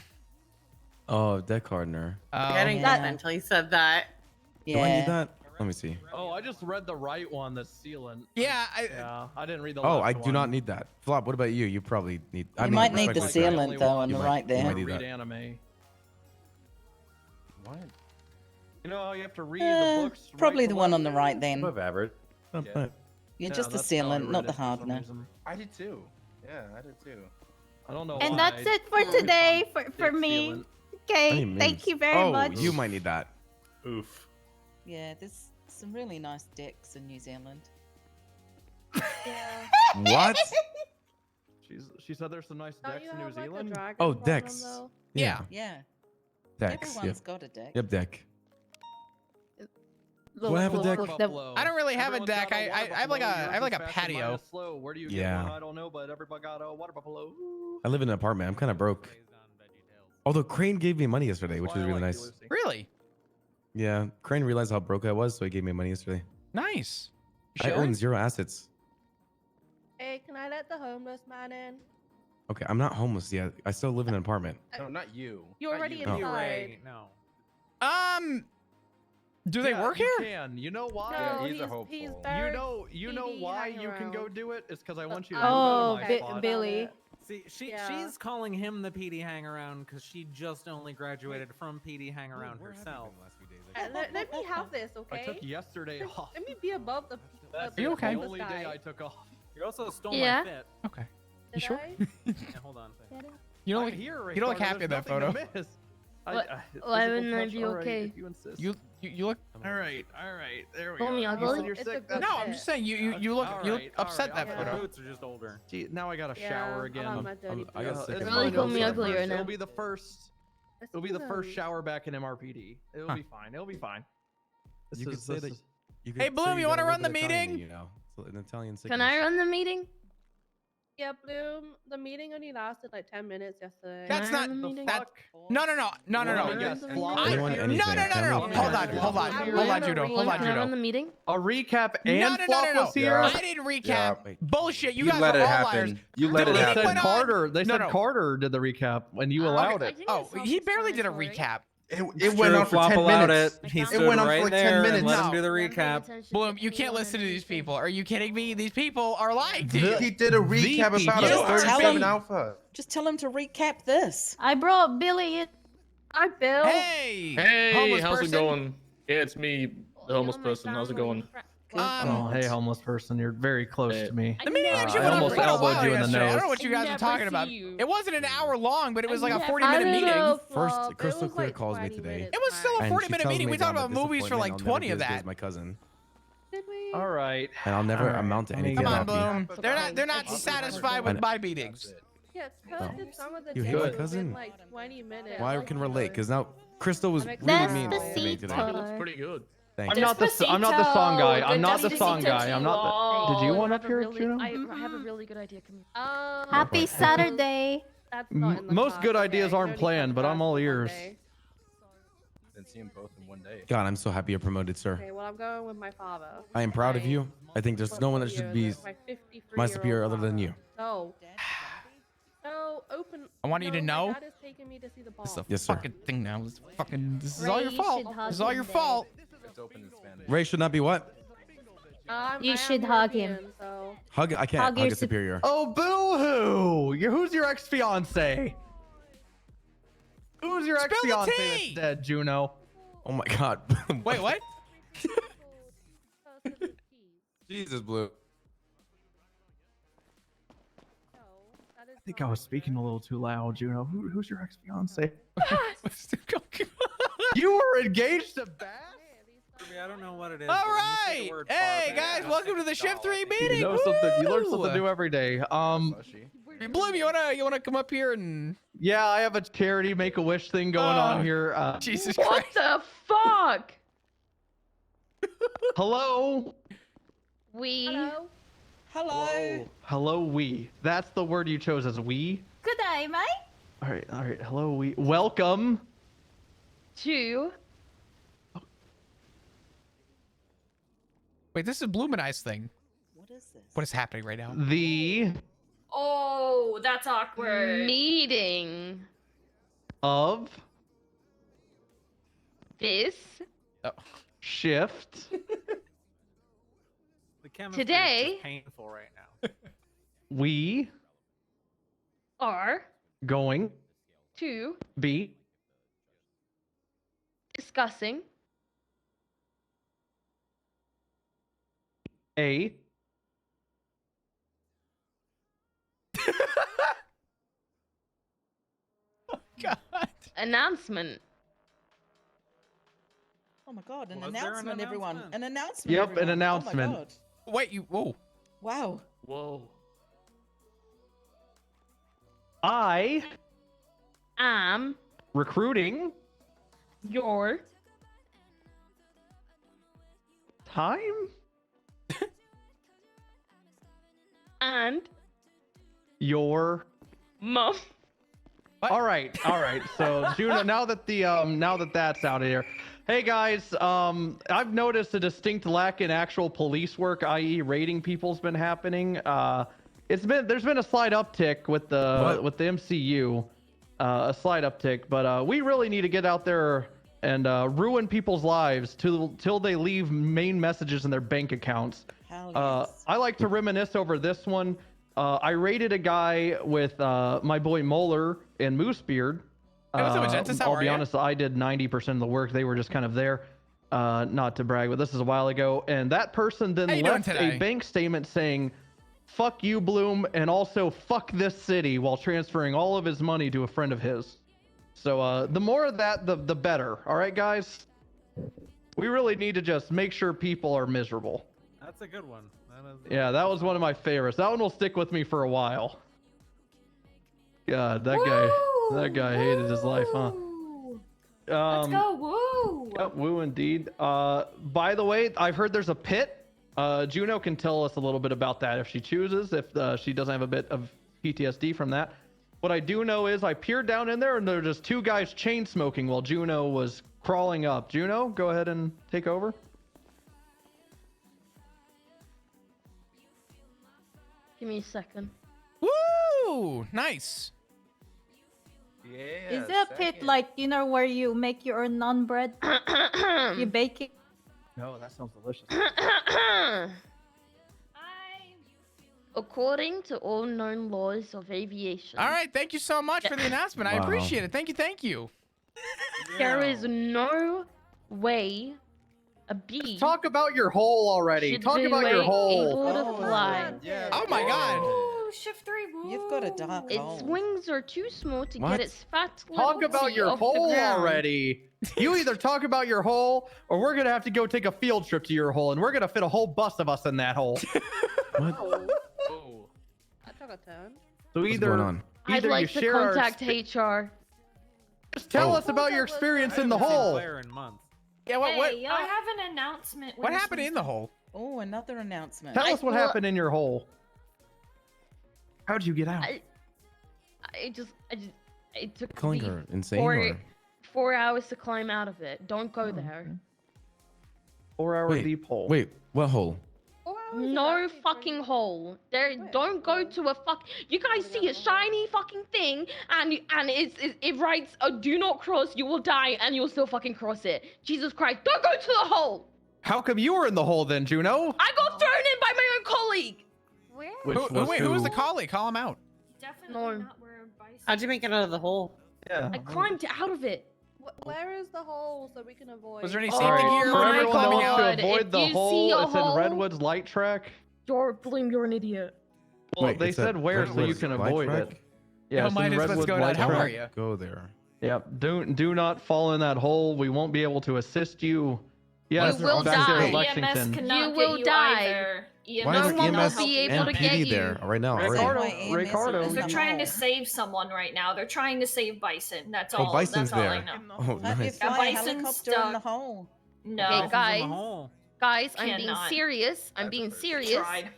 Oh, deck hardener. I didn't get that until you said that. Do I need that? Let me see. Oh, I just read the right one, the sealant. Yeah, I didn't read the Oh, left I do one. not need that. Flop, what about you? You probably need. I You mean, might need the respectfully, Craig. sealant though on You the might- right you there. might need Read that. anime. What? You know how you have to read the books? Probably right the to one left? on the right then. Above average. Not Yeah. bad. You're Yeah, just the that's how I sealant, read not it the for some hardener. reason. I did too. Yeah, I did too. I don't know And why. that's it for today for Dick me. sealant. Okay, Hey, thank Mims. you very Oh, much. you might need that. Oof. Yeah, there's some really nice decks in New Zealand. What? She said there's some nice decks in New Zealand. Oh, decks. Yeah. Yeah, Decks. everyone's Yep. got a deck. Yep, deck. Look, Do I have a look, deck? look, the- I don't really have a Everyone's deck. got I water have like a buffalo. I have like a Yours is fast and mine patio. is slow. Where do you Yeah. get one? I don't know, but everybody got a water buffalo. Ooh. I live in an apartment. I'm kind of broke. Although Crane gave me money yesterday, which Why was I really like you, nice. Lucy. Really Yeah, Crane realized how broke I was, so he gave me money yesterday. nice. I own 0 assets. Hey, can I let the homeless man in? Okay, I'm not homeless yet. I still live in an apartment. No, not you. You Not already you. inside. Do they Yeah, work you here? Can. You know why? No, he's a he's hopeful. very You know PD why hang you can go around. do it? It's because I want you to Oh, move out of my Bi- spot. Billy. See, Yeah. she's calling him the PD hangaround because she just only graduated from PD hangaround herself. Let me have this, I okay? took yesterday off. Let me be above the. Are you okay? The only day I took off. You also stole Yeah. my fit. Okay. Did sure? I? Yeah, hold on. a second. You don't I'm look here, you don't look Ricardo, happy in there's that nothing photo. to miss. What- Physical why wouldn't I touch, be all right, okay? if you insist. You look All right. There we Call go. me You ugly? said you're It's a sick. good No, I'm fit. just saying you look All you look right, upset all right, that all The photo. boots are just older. Gee, now I gotta Yeah, shower I again. love my dirty I got boots. sick It's of Really fine, call it'll me be the ugly first- right now. It'll be the first. It'll be the first shower back in MRPD. It'll Huh. be fine. It'll be fine. This You could is- say this that. is- You Hey, could Bloom, say you got wanna a run little the bit Italian in meeting? you now. It's an Italian Can I sickness. run the meeting? Yeah, Bloom. The meeting only lasted like 10 minutes yesterday. That's Can I not run the meeting? that. No. Well, yes, I- flop I- is Anyone, here. anything. No. Family Hold on, members. hold on, I'm hold on, gonna Judo. read Hold on, Can I run Judo. the meeting? A recap and flop was here. I didn't recap. Wait. Bullshit. You You guys let are it all happen. liars. You The let it meeting They happen. went said on. Carter. They No, said no. Carter did the recap, and you allowed I it. think Oh, it's he barely did a self-explanatory. recap. It went on for 10 minutes. I He found stood went on right for like 10 there and minutes. let him No. do the I'm paying recap. attention Bloom, to you can't everyone listen to and these people. Are you kidding me? These people are lying to The- you. He did a recap people. about a You are 37 telling- alpha. Just tell him to recap this. I brought Billy in. Hi, Bill. Hey. Hey, homeless how's person? it going? Yeah, it's me, the homeless You're my person. How's it family going? friend. Oh, hey, homeless person, you're very close Hey. to me. The meeting actually I went on almost for quite a elbowed while you in the yesterday. I don't know nose. what you guys are I talking never about. see you. It wasn't an hour long, but it was like a never- 40-minute meeting. Crystal Clear calls me today. It was still a and she 40-minute tells meeting. me We that talked I'm a about movies for like disappointment. I'll 20 never of be as good that. as my cousin, Did we? All right. and I'll never All right. amount to I mean, anything Come on, without Bloom. They're not satisfied with my meetings. Yes, Oh. did some of the You hate days my within, cousin? like 20 minutes. you. Well, I can relate because now Crystal was really That's mean the to me today. He looks pretty good. Thank I'm you. not the song guy. I'm not the song guy. I'm not the. Did you I want have up a here, really- Juno? I have a really good idea. Come here. Happy Saturday. That's not in the Most cards, good okay? ideas You aren't only planned, have but I'm class all for one ears. day. Didn't see him both in one day. God, I'm so happy you're promoted, sir. Okay, well, I'm going with my father. I am proud of you. I think there's no one that should be my superior other than you. So, open. I want you to know. My dad is taking me to see the ball. This is a Yes, sir. fucking thing now. This is Ray, all your you fault. should hug This is all him your then. fault. It's open in Spanish. Ray should not be what? You I should am hug him. European, So. Hug. I can't Hug hug your a superior. Oh, boo-hoo! Who's your ex-fiance? Who's your Spill the ex-fiance tea! that's dead, Juno? Oh my God. Wait, what? Jesus, Blue. I think I was speaking a little too loud, Juno. Who's your ex-fiance? You were engaged to Bass? I don't know what it is. All but when you say right. the word Hey, barbaric, guys, I welcome think to the it's Shift 3 doll. meeting. You know something. You learn Woo! something new every day. Bloom, you wanna come up here and Yeah, I have a charity Make-A-Wish thing going on here. Jesus What Christ. the fuck? Hello. Hello. Hello. Hello, we. That's the word you chose as we. Good day, mate. All right. Hello, we. Welcome. Two. Wait, this is Bloom and I's thing. What is this? What is happening right now? The Oh, that's awkward. Meeting. of this shift The chemistry is Today- just painful right now. we are going to be discussing a God. announcement. Oh my god, an Was there an announcement, everyone. announcement? An announcement. Yep, an everyone. announcement. Oh my god. Wait, you. Whoa. Wow. Whoa. I recruiting Your time. and Your mom. all right. So Juno, now that that's out of here, hey guys, I've noticed a distinct lack in actual police work, i.e., raiding people's been happening. There's been a slight uptick with the MCU, a slight uptick, but we really need to get out there and ruin people's lives till they leave main messages in their bank accounts. Hell yes. I like to reminisce over this one. I raided a guy with my boy Moeller and Moosebeard. Hey, what's up, Agentis? How I'll are be ya? honest, I did 90% of the work. They were just kind of there. Not to brag, but this is a while ago. And that person then How you doing left today? a bank statement saying, "Fuck you, Bloom," and also "fuck this city," while transferring all of his money to a friend of his. So the more of that, the better. All right, guys? We really need to just make sure people are miserable. That's a good one. Yeah, that was one of my favorites. That one will stick with me for a while. God, that guy hated his life, huh? Let's go, woo! Yep, woo indeed. By the way, I've heard there's a pit. Juno can tell us a little bit about that if she chooses, if she doesn't have a bit of PTSD from that. What I do know is I peered down in there and there were just two guys chain smoking while Juno was crawling up. Juno, go ahead and take over. Give me a second. Woo! Nice. Yeah. Is it a pit like, you know, where you make your own naan bread? You bake it? No, that sounds delicious. According to all known laws of aviation, All right. Thank you so much for the announcement. I Wow. appreciate it. Thank you. there is no way a bee Talk about your hole already. should Talk be about your hole. able to fly. Yeah. Oh my God. Ooh, shift 3, woo! You've got a dark Its hole. wings are too small to What? get its fat little Talk about feet your off the hole ground. already. You either talk about your hole or we're going to have to go take a field trip to your hole and we're going to fit a whole bus of us in that hole. Oh. I took a turn. So What's either, going on? I'd either like you to share our contact expe- HR. Just tell Oh. us about your experience in the I haven't seen hole. Claire in months. Yeah. What? Hey, I have an announcement. What happened in the hole? Oh, another announcement. Tell us what well- happened in your hole. How'd you get out? It took Calling me her insane four, or 4 hours to climb out of it. Don't go there. 4-hour wait, deep hole. wait, what hole? No fucking hole. There. Don't go to a fuck. You guys see a shiny fucking thing, and it writes, "Do not cross. You will die," and you'll still fucking cross it. Jesus Christ! Don't go to the hole. How come you were in the hole then, Juno? I got thrown in by my own colleague. Where? Who was the colleague? Call him out. Definitely No. not where a bison. How'd you make it out of the hole? Yeah. I climbed out of it. Where is the hole so we can avoid? Was there any Oh safety gear For when you were everyone that climbing wants out? to God, avoid if the you see hole, a it's in hole- Redwood's light track. Bloom, you're an idiot. Well, Wait, they it's said at where so you Redwood's can light avoid track? it. Yeah, Yo, it's in Midas, what's Redwood's going on? light How track. are you? Go there. Yep. Do not fall in that hole. We won't be able to assist you. Yes, You will back there die. at EMS Lexington. cannot You get will you die. either. EMS Why No is one will cannot EMS help be you. able and to PD get you. there right now already? Ricardo, Why EMS Ricardo. is in They're the trying to hole? save someone right now. They're trying to save Bison. That's Oh, all. Bison's That's all there. I know. Oh, Let me nice. Yeah, fly a Bison's helicopter in the stuck. hole. No. Okay, Bison's in guys. the hole. Guys, I'm being Cannot. serious. I'm being serious. Tried.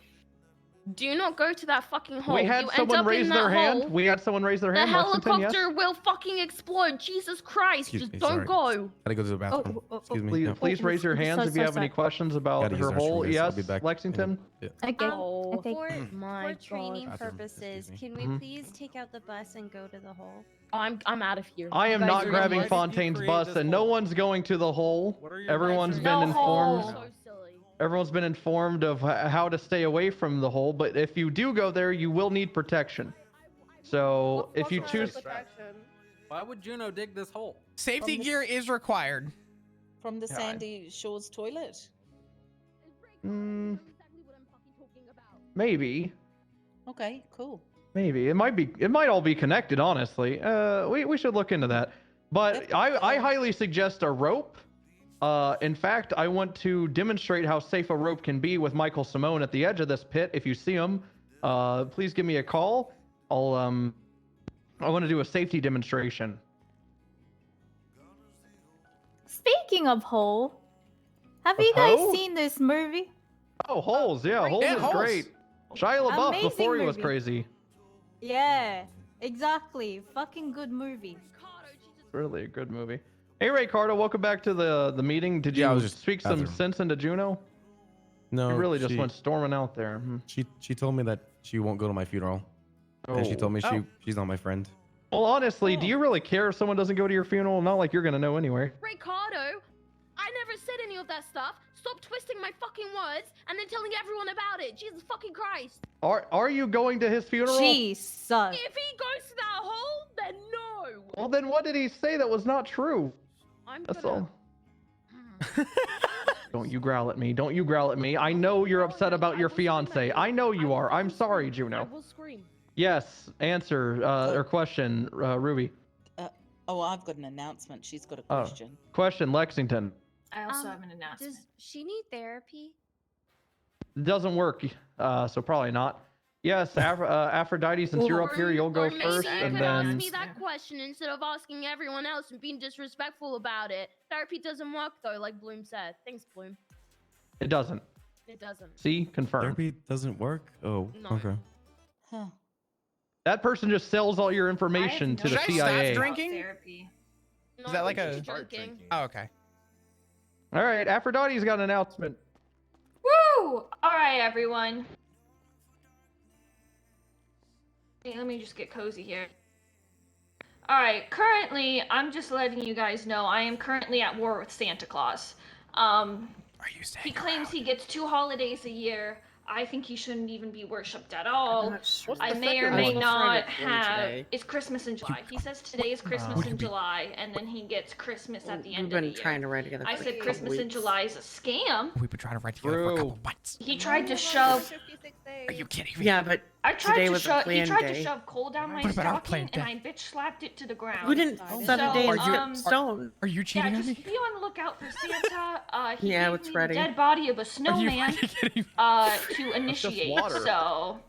Do not go to that fucking hole. We had you someone end up raise in their that hand. hole. We had someone raise their The hand. Lexington, helicopter yes? will fucking explode. Jesus Christ. Excuse Just me, don't sorry. go. Gotta go to the bathroom. Excuse me. Please, Yeah. please raise your hands if you have any questions about Gotta use her the restroom, hole. guys. I'll Yes, be back. Lexington? Yeah. Okay. Oh, okay. my For training God. Bathroom, purposes, excuse can me. we please take out the bus and go to the hole? I'm out of here. I You am guys not are grabbing idiots. Fontaine's bus, and no one's going to the hole. Everyone's been No informed. hole. So silly. Everyone's been informed of how to stay away from the hole, but if you do go there, you will need protection. So if you choose... Why would Juno dig this hole? Safety gear is required. From the Yeah, Sandy Shores toilet. Maybe. Okay, cool. Maybe. It might all be connected, honestly. We should look into that. But I highly suggest a rope. In fact, I want to demonstrate how safe a rope can be with Michael Simone at the edge of this pit. If you see him, please give me a call. I want to do a safety demonstration. Speaking of hole, have Of you guys hoe? seen this movie? Oh, Holes. Yeah, Holes is Holes. great. Shia LaBeouf Amazing before he was movie. crazy. Yeah, exactly. Fucking good movie. Really a good movie. Hey, Ray Carter, welcome back to the meeting. Did Yeah, I you was just speak some bathroom. sense into Juno? No. You really just she- went storming out there. She told me that she won't go to my funeral. And she told me Oh. she's not my friend. Well, honestly, do you really care if someone doesn't go to your funeral? Not like you're gonna know anyway. Ricardo, I never said any of that stuff. Stop twisting my fucking words and then telling everyone about it. Jesus fucking Christ. Are you going to his funeral? Jesus. If he goes to that hole, then no. Well, then what did he say that was not true? I'm That's gonna... all. Don't you growl at me. Don't you growl at me. I know you're upset about your fiance. I know you are. I'm sorry, I Juno. will scream. Yes. Answer or question, Ruby. Oh, I've got an announcement. She's got a Oh. question. Question, Lexington. I also have an announcement. Does she need therapy? It doesn't work, so probably not. Yes, Aphrodite, since you're up here, you'll go Or maybe first, you and could ask then... me that question instead of asking everyone else and being disrespectful about it. Therapy doesn't work though, like Bloom said. Thanks, Bloom. It doesn't. It doesn't. See? Confirmed. Therapy doesn't work? Oh, No. okay. Huh. That person just sells all your information to the Should I stop CIA. drinking? Therapy. Is that like a... She's drinking. Oh, okay. All right, Aphrodite's got an announcement. Woo! All right, everyone. Hey, let me just get cozy here. All right, currently, I'm just letting you guys know I am currently at war with Santa Claus. Are you saying He claims he gets 2 holidays a year. I think he shouldn't even be worshipped at all. I may or may not have. It's Christmas in July. He says today is Christmas in July, and then he gets Christmas at the end We've of been the year. trying to ride together. I for said a Christmas couple in weeks. July is a scam. We've been trying to write together for a couple months. He tried to shove. Are you kidding me? Yeah, but I tried today to was a shove. He planned tried day. to shove coal down my What about our stocking, planned and I bitch slapped it to the ground. We didn't set a day in stone. Are you cheating Yeah, on just me? be on the lookout for Santa. He Yeah, gave it's me ready. the dead body of a Are you snowman kidding me? to initiate. water. So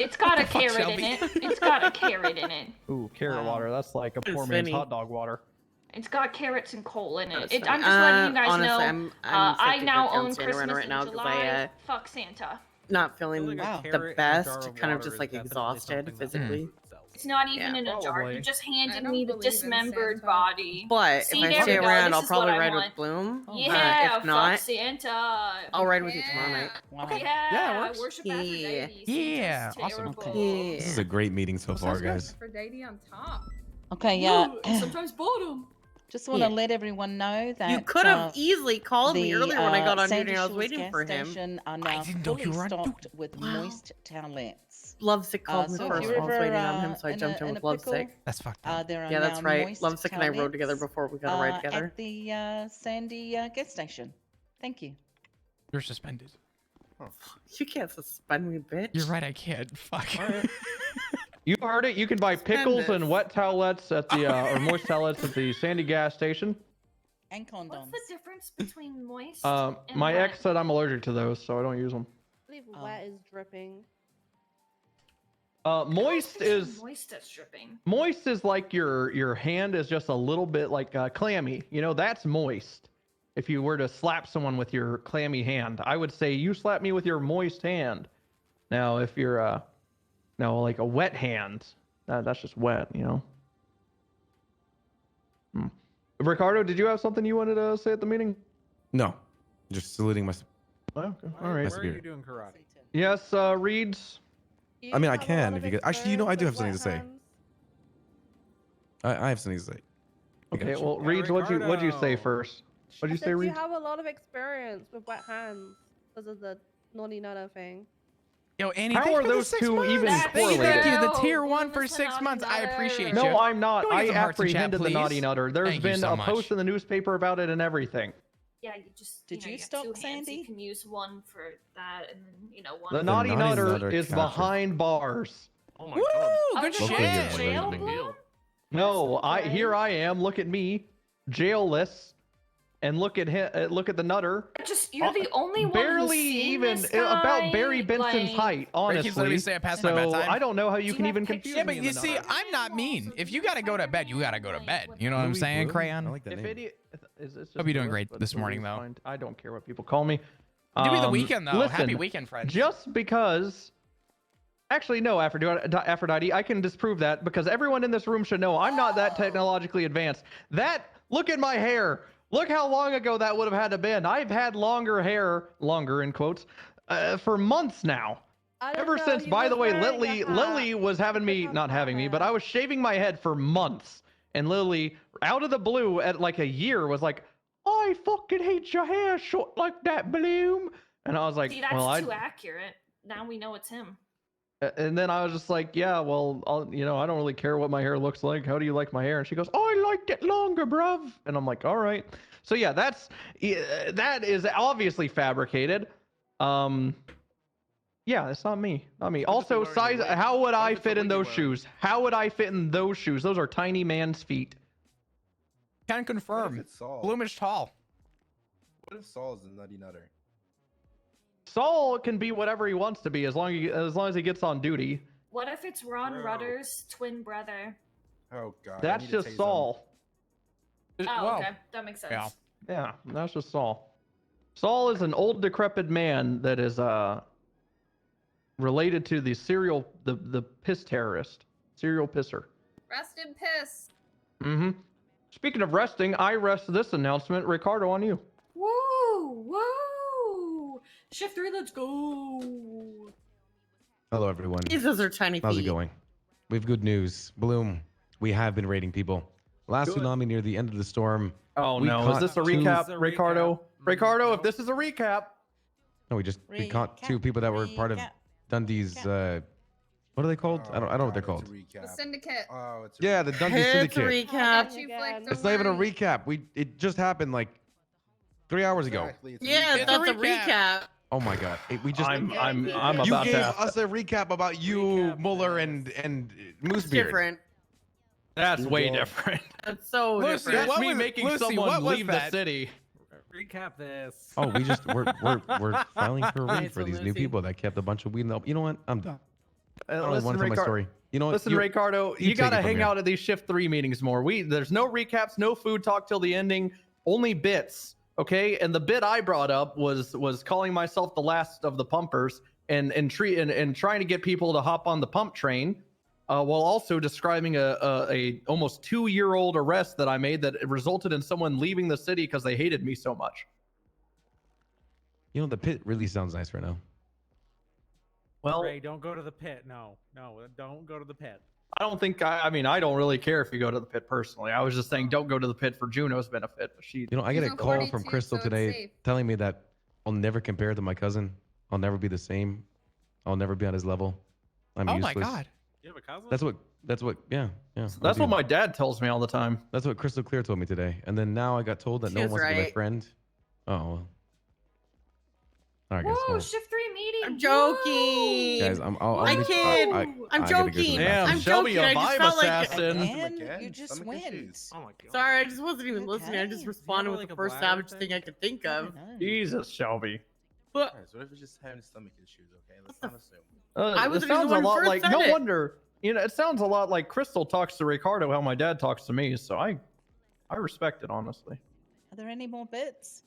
it's got a the fuck, carrot Shelby? in it. It's got a carrot in it. Ooh, carrot water. That's like a It's poor man's Vinny. hot dog water. It's got carrots and coal in it. That's I'm just letting you guys honestly, know. I'm I sick to now go down own Santa Christmas right now in 'cause July. Fuck Santa. not feeling Like a the carrot and a jar best, of kind of water just is like definitely exhausted something that physically. sells. It's not even Yeah. in a jar. Probably. He just handed don't me the believe in dismembered Santa. body. But See, if I there stay we go. around, This I'll is what probably I ride want. with Bloom. Yeah, if not, fuck Santa. I'll ride with you tomorrow night. Wow. Yeah, Yeah, it works. I worship Yeah. Aphrodite. Yeah, Santa's awesome. terrible. Yeah. This is a great meeting so far, guys. Aphrodite on top. Okay, yeah. Sometimes bottom. Just want to let everyone know that You could have easily called me earlier when I got on Sandy duty. I was Shores waiting gas for him. station are I now didn't know you fully were on stocked duty. with Wow. moist towelettes. Lovesick called me so if first you're while I was ever, waiting on him, so I in jumped a- in in with a pickle, Lovesick. That's fucked up. There are Yeah, that's now right. moist Lovesick and I rode together towelettes, before we got to ride together. at the Sandy gas station. Thank you. You're suspended. You can't suspend me, bitch. You're right, I can't. Fuck. You heard it. You can buy pickles Goodness. and wet towelettes at the or moist towelettes at the Sandy gas station. And condoms. What's the difference between moist My and wet? ex said I'm allergic to those, so I don't use them. I believe Oh. wet is dripping. Moist is moist that's dripping. moist is like your hand is just a little bit like clammy. You know, that's moist. If you were to slap someone with your clammy hand, I would say you slap me with your moist hand. Now, if you're no, like a wet hand, that's just wet, you know. Ricardo, did you have something you wanted to say at the meeting? No, just saluting my. Oh, okay. All right. Where are you doing karate? Yes, Reeds. I mean, I can if you could. Actually, you know, I do have something to say. I have something to say. Okay, well, Reeds, what'd you say first? What'd you say, You Reeds? have a lot of experience with wet hands because of the naughty nutter thing. Yo, Annie, How thank are you for the those 6 two months. even Thank correlated? you, the tier 1 for 6 months. I appreciate you. No, I'm not. Can we I get some hearts in chat, apprehended the naughty please? nutter. There's Thank you been so a much. post in the newspaper about it and everything. Yeah, you just. Did you have stop, 2 hands. Sandy? You can use one for that, and then one. The for naughty naughty nutter nutter is captured. behind bars. Oh my Woo! god. Good Oh, shit. yeah, Like, jail no big blood? deal. No, okay. here I am. Look at me, jailless, and look at him. Look at the nutter. You're the only one Barely who's seen even this guy, about Barry Benson's like- height. Honestly, Ricky's literally saying past my so bedtime. I don't know how you Do can you even have confuse Yeah, me. but in you the see, nutter. I'm not mean. If you gotta go to bed, you gotta go to bed. You know what I'm Louis saying, Blue? Crayon? I like that If name. idiot, it's just Hope you're doing Lewis, great but this Louis morning, is though. fine. I don't care what people call me. Give me the weekend, though. Happy listen, weekend, friends. Just because. Actually, no, Aphrodite, I can disprove that because everyone in this room should know I'm not that technologically advanced. Look at my hair. Look how long ago that would have had to been. I've had longer hair, longer in quotes, for months now. Ever since, by the way, Lily was having me, not having me, but I was shaving my head for months. And Lily, out of the blue, at like a year, was like, I fucking hate your hair short like that, Bloom. And I was like, See, that's well, too accurate. Now we know it's him. and then I was just like, yeah, well, I don't really care what my hair looks like. How do you like my hair? And she goes, oh, I liked it longer, bruv. And I'm like, all right. So yeah, that is obviously fabricated. Yeah, it's not me. Not me. Also, size. How would I fit in those shoes? How would I fit in those shoes? Those are tiny man's feet. Can confirm. Bloom is tall. What if Saul's the nutty nutter? Saul can be whatever he wants to be as long as he gets on duty. What if it's Ron Rudder's twin brother? Oh god. That's just Saul. Oh, okay. That makes sense. Yeah, that's just Saul. Saul is an old decrepit man that is related to the piss terrorist, serial pisser. Rest in piss. Mm-hmm. Speaking of resting, I rest this announcement. Ricardo, on you. Woo! Woo! Shift 3, let's go. Hello, everyone. Those are tiny How's it feet. going? We have good news. Bloom, we have been raiding people. Last tsunami near the end of the storm. Oh we no, is caught this a two- recap, Ricardo? Ricardo, if this is a recap. No, we caught two people that were part of Dundee's. What are they called? I don't know what they're called. The syndicate. Oh, it's Yeah, the Dundee It's a Syndicate. recap. It's not even a recap. It just happened like 3 hours ago. Yeah, that's a recap. Oh my god. We just I'm you about gave to have us a recap about you, Mueller, and Moosebeard. Different. That's way different. That's so Lucy, different. That's what me was- making Lucy, someone what was leave that? the city. Recap this. Oh, we're filing for a raid Alright, for so these new Lucy- people that kept a bunch of weed in the. You know what? I'm done. I don't Listen, want to tell my Ricardo, story. You know what? listen, You- Ricardo, you you take gotta it from hang here. out at these shift 3 meetings more. There's no recaps, no food talk till the ending, only bits. Okay, and the bit I brought up was calling myself the last of the pumpers and trying to get people to hop on the pump train, while also describing a almost 2-year-old arrest that I made that resulted in someone leaving the city because they hated me so much. You know, the pit really sounds nice right now. Well, Ray, don't go to the pit. No, don't go to the pit. I don't think I mean I don't really care if you go to the pit personally. I was just saying don't go to the pit for Juno's benefit. But she, You know, I get He's a on call 42, from Crystal so it's today safe. telling me that I'll never compare to my cousin. I'll never be the same. I'll never be on his level. I'm Oh useless. my god. You have a cousin? That's what yeah. that's I do. what my dad tells me all the time. That's what Crystal Clear told me today. And then now I got told that She no one was wants to be my right. friend. Oh well. All right, guys. Whoa, Well, shift 3 meeting. I'm joking. guys, I'll I make- kid. I I'm gotta go to the joking. Damn, I'm Shelby, joking. a I just vibe felt like. assassin. And you just Stomach went. issues. Oh my god. Sorry, I just wasn't even listening. I just Okay. responded Is with that the like a first bladder savage thing? thing I could think of. Jesus, Shelby. But Alright, so what if it's just having stomach issues? Okay, let's not assume. I It wasn't sounds even a the one lot first like said no it. wonder. You know, it sounds a lot like Crystal talks to Ricardo how my dad talks to me. So I respect it honestly. Are there any more bits?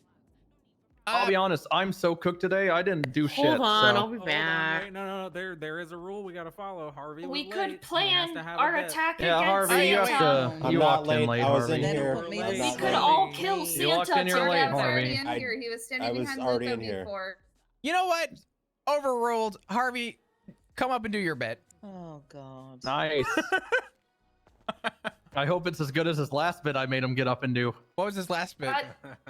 I'll be honest, I'm so cooked today. I didn't do shit. Hold on, so. I'll be Hold on, back. wait, no. There is a rule we gotta follow. Harvey was We late. could He has plan to have a our bit. attack Yeah, against Harvey, you Santa. have to. I'm You not walked in late. late, I was Harvey. in here. We're I'm late. We not could late. all kill You Santa walked in here late, together. Harvey. He was standing I was behind already Luca in here. before. You know what? Overruled. Harvey, come up and do your bit. Oh God. Nice. I hope it's as good as his last bit I made him get up and do. What was his last bit?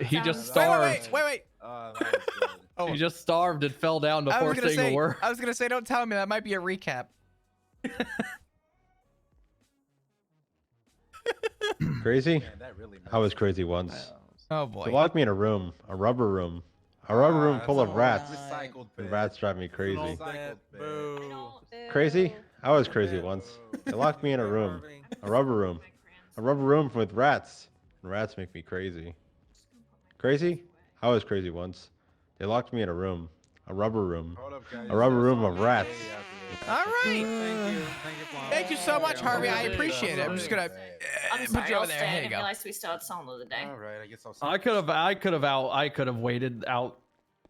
He just Wait, starved. wait. That was good. Oh, He just starved and fell down I before was gonna saying say. a word. I was gonna say, don't tell me that might be a recap. Crazy? Man, that really I was crazy once. Oh They boy. locked me in a room, a rubber room full of rats. Recycled And bit. rats drive me crazy. Recycled bit. Boo. Crazy? I was crazy once. They locked me in a room, a rubber room with rats. And rats make me crazy. Crazy? I was crazy once. They locked me in a room, a rubber room of rats. All right. Thank you. Flan. Thank you so much, Harvey. I appreciate it. I'm just gonna I'm put sorry, you I'll over there. stay. I Here you didn't go. realize we still had song of the day. All right, I guess I'll. I could have waited out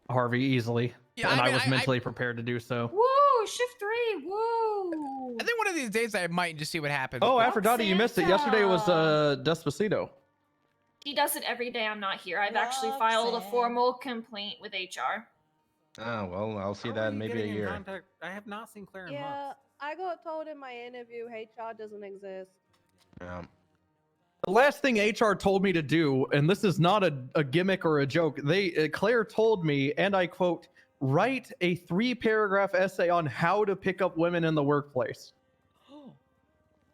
Harvey easily, Yeah, and I I mean, was I- mentally prepared to do so. Woo! Shift 3. Woo! I think one of these days I might just see what happens. Oh, Aphrodite, you missed it. Yesterday was Despacito. He does it every day I'm not here. I've actually filed a formal complaint with HR. Oh well, I'll see How that are in you maybe a getting in year. contact? I have not seen Claire in Yeah, months. I got told in my interview HR doesn't exist. Yeah. The last thing HR told me to do, and this is not a gimmick or a joke, Claire told me, and I quote, write a 3-paragraph essay on how to pick up women in the workplace.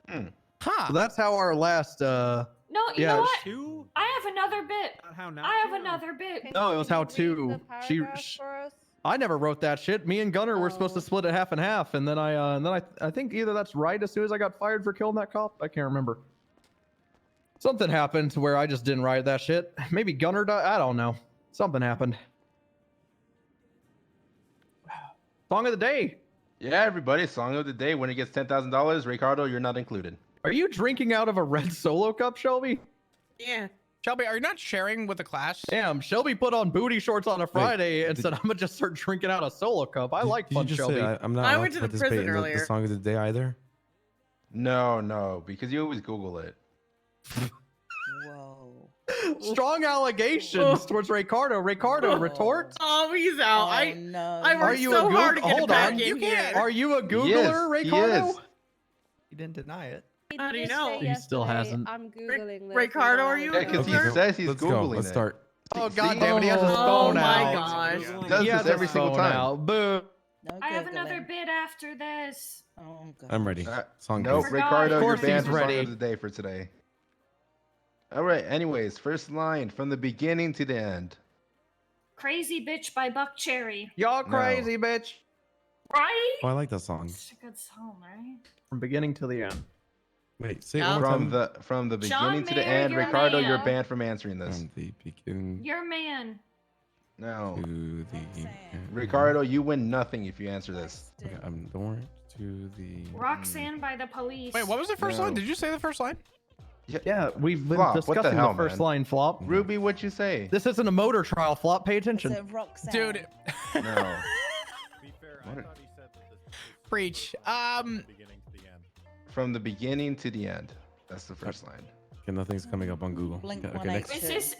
Huh. So that's how our last No, you Yeah, know what? Two? I have another bit. How not? I have another bit. No, it was how to. She. I never wrote that shit. Me and Gunner were supposed to split it half and half, and then I think either that's right as soon as I got fired for killing that cop. I can't remember. Something happened to where I just didn't write that shit. Maybe Gunner died. I don't know. Something happened. Song of the day. Yeah, everybody. Song of the day. When it gets $10,000, Ricardo, you're not included. Are you drinking out of a red Solo cup, Shelby? Yeah. Shelby, are you not sharing with the class? Damn, Shelby put on booty shorts on a Friday and said, "I'm gonna just start drinking out a Solo cup." I like fun, Shelby. I'm not I allowed went to to the participate prison in the earlier. song of the day either. No, because you always Google it. Whoa. Strong allegations towards Ricardo. Ricardo, retort. Oh, he's out. Oh, no. I worked so hard to get it back in here. Are you a Googler, He is. Ricardo? He didn't deny it. How do you did know? say He still yesterday, hasn't. I'm googling this. Ricardo, are you Yeah, a because he Googler? says he's Let's Googling go. Let's it. start. Oh See? god damn it, he has his Oh phone my out. gosh. He does He has this every his single phone time. out. Boo. No I have Googling. another bit after this. Oh God. I'm ready. Song Nope, please. Ricardo, Of you're course banned he's from Song ready. of the day for today. All right. Anyways, first line from the beginning to the end. Crazy Bitch by Buck Cherry. Y'all crazy, bitch. Right? Oh, I like that song. It's a good song, right? From beginning to the end. Wait, say it one more time. From the John beginning to the Mayer, end, you're Ricardo, man. you're banned from answering this. From the beginning Your man. No, to the end. Ricardo, you win nothing if you answer this. Okay, I'm going to the. Roxanne by the Police. Wait, what was the first No. line? Did you say the first line? Yeah, we've been Flop, what the discussing hell, the first man? line, Flop. Ruby, what'd you say? This isn't a motor trial, Flop. Pay It's attention. a Roxanne. Dude, No. To be fair, I What? thought he said that this preach. beginning to the end. From the beginning to the end. That's the first line. Okay, nothing's coming up on Google. Blink Okay, 182. next.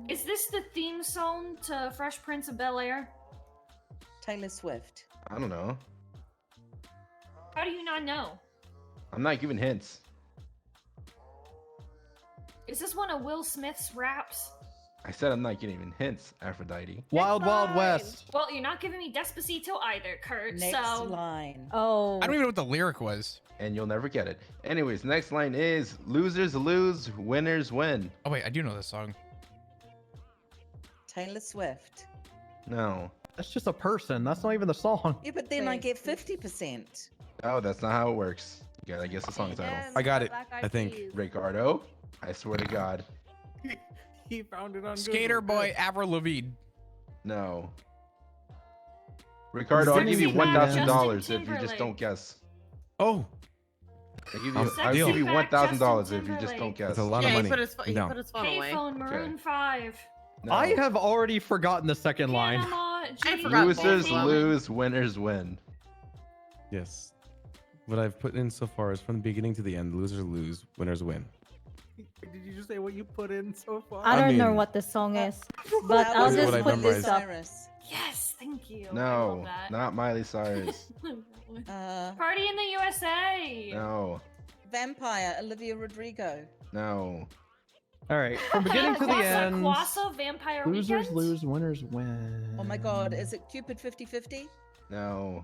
Is this the theme song to Fresh Prince of Bel-Air? Taylor Swift. I don't know. How do you not know? I'm not giving hints. Is this one of Will Smith's raps? I said I'm not giving hints, Aphrodite. Wild Wild West. Well, you're not giving me Despacito either, Kurt. Next so line. Oh. I don't even know what the lyric was. And you'll never get it. Anyways, next line is losers lose, winners win. Oh wait, I do know this song. Taylor Swift. No. That's just a person. That's not even the song. Yeah, but then I get 50%. Oh, that's not how it works. You gotta guess the song title. I got it. I think. Ricardo, I swear to God. He found it on Skater Google. Boy Avril Lavigne. No. Ricardo, I'll give you Sexy Back, $1,000 Justin if you just don't Timberlake. guess. Oh, I'll give you Sexy Back, $1,000 Justin if you just don't Timberlake. guess. that's a lot of Yeah, money. he put his I'm down. phone away. Payphone Maroon 5. No. I have already forgotten the second line. Losers lose, winners win. Yes. What I've put in so far is from the beginning to the end. Losers lose, winners win. Did you just say what you put in so far? I don't know mean, what the song is, but That I'll was just what I put this up. Cyrus. Yes, thank you. I No, love that. not Miley Cyrus. Party in the USA. No, Vampire, Olivia Rodrigo. no. All right, from beginning to the end. Quassa, Vampire Losers Weekend? lose, winners win. Oh my god, is it Cupid 50/50? No.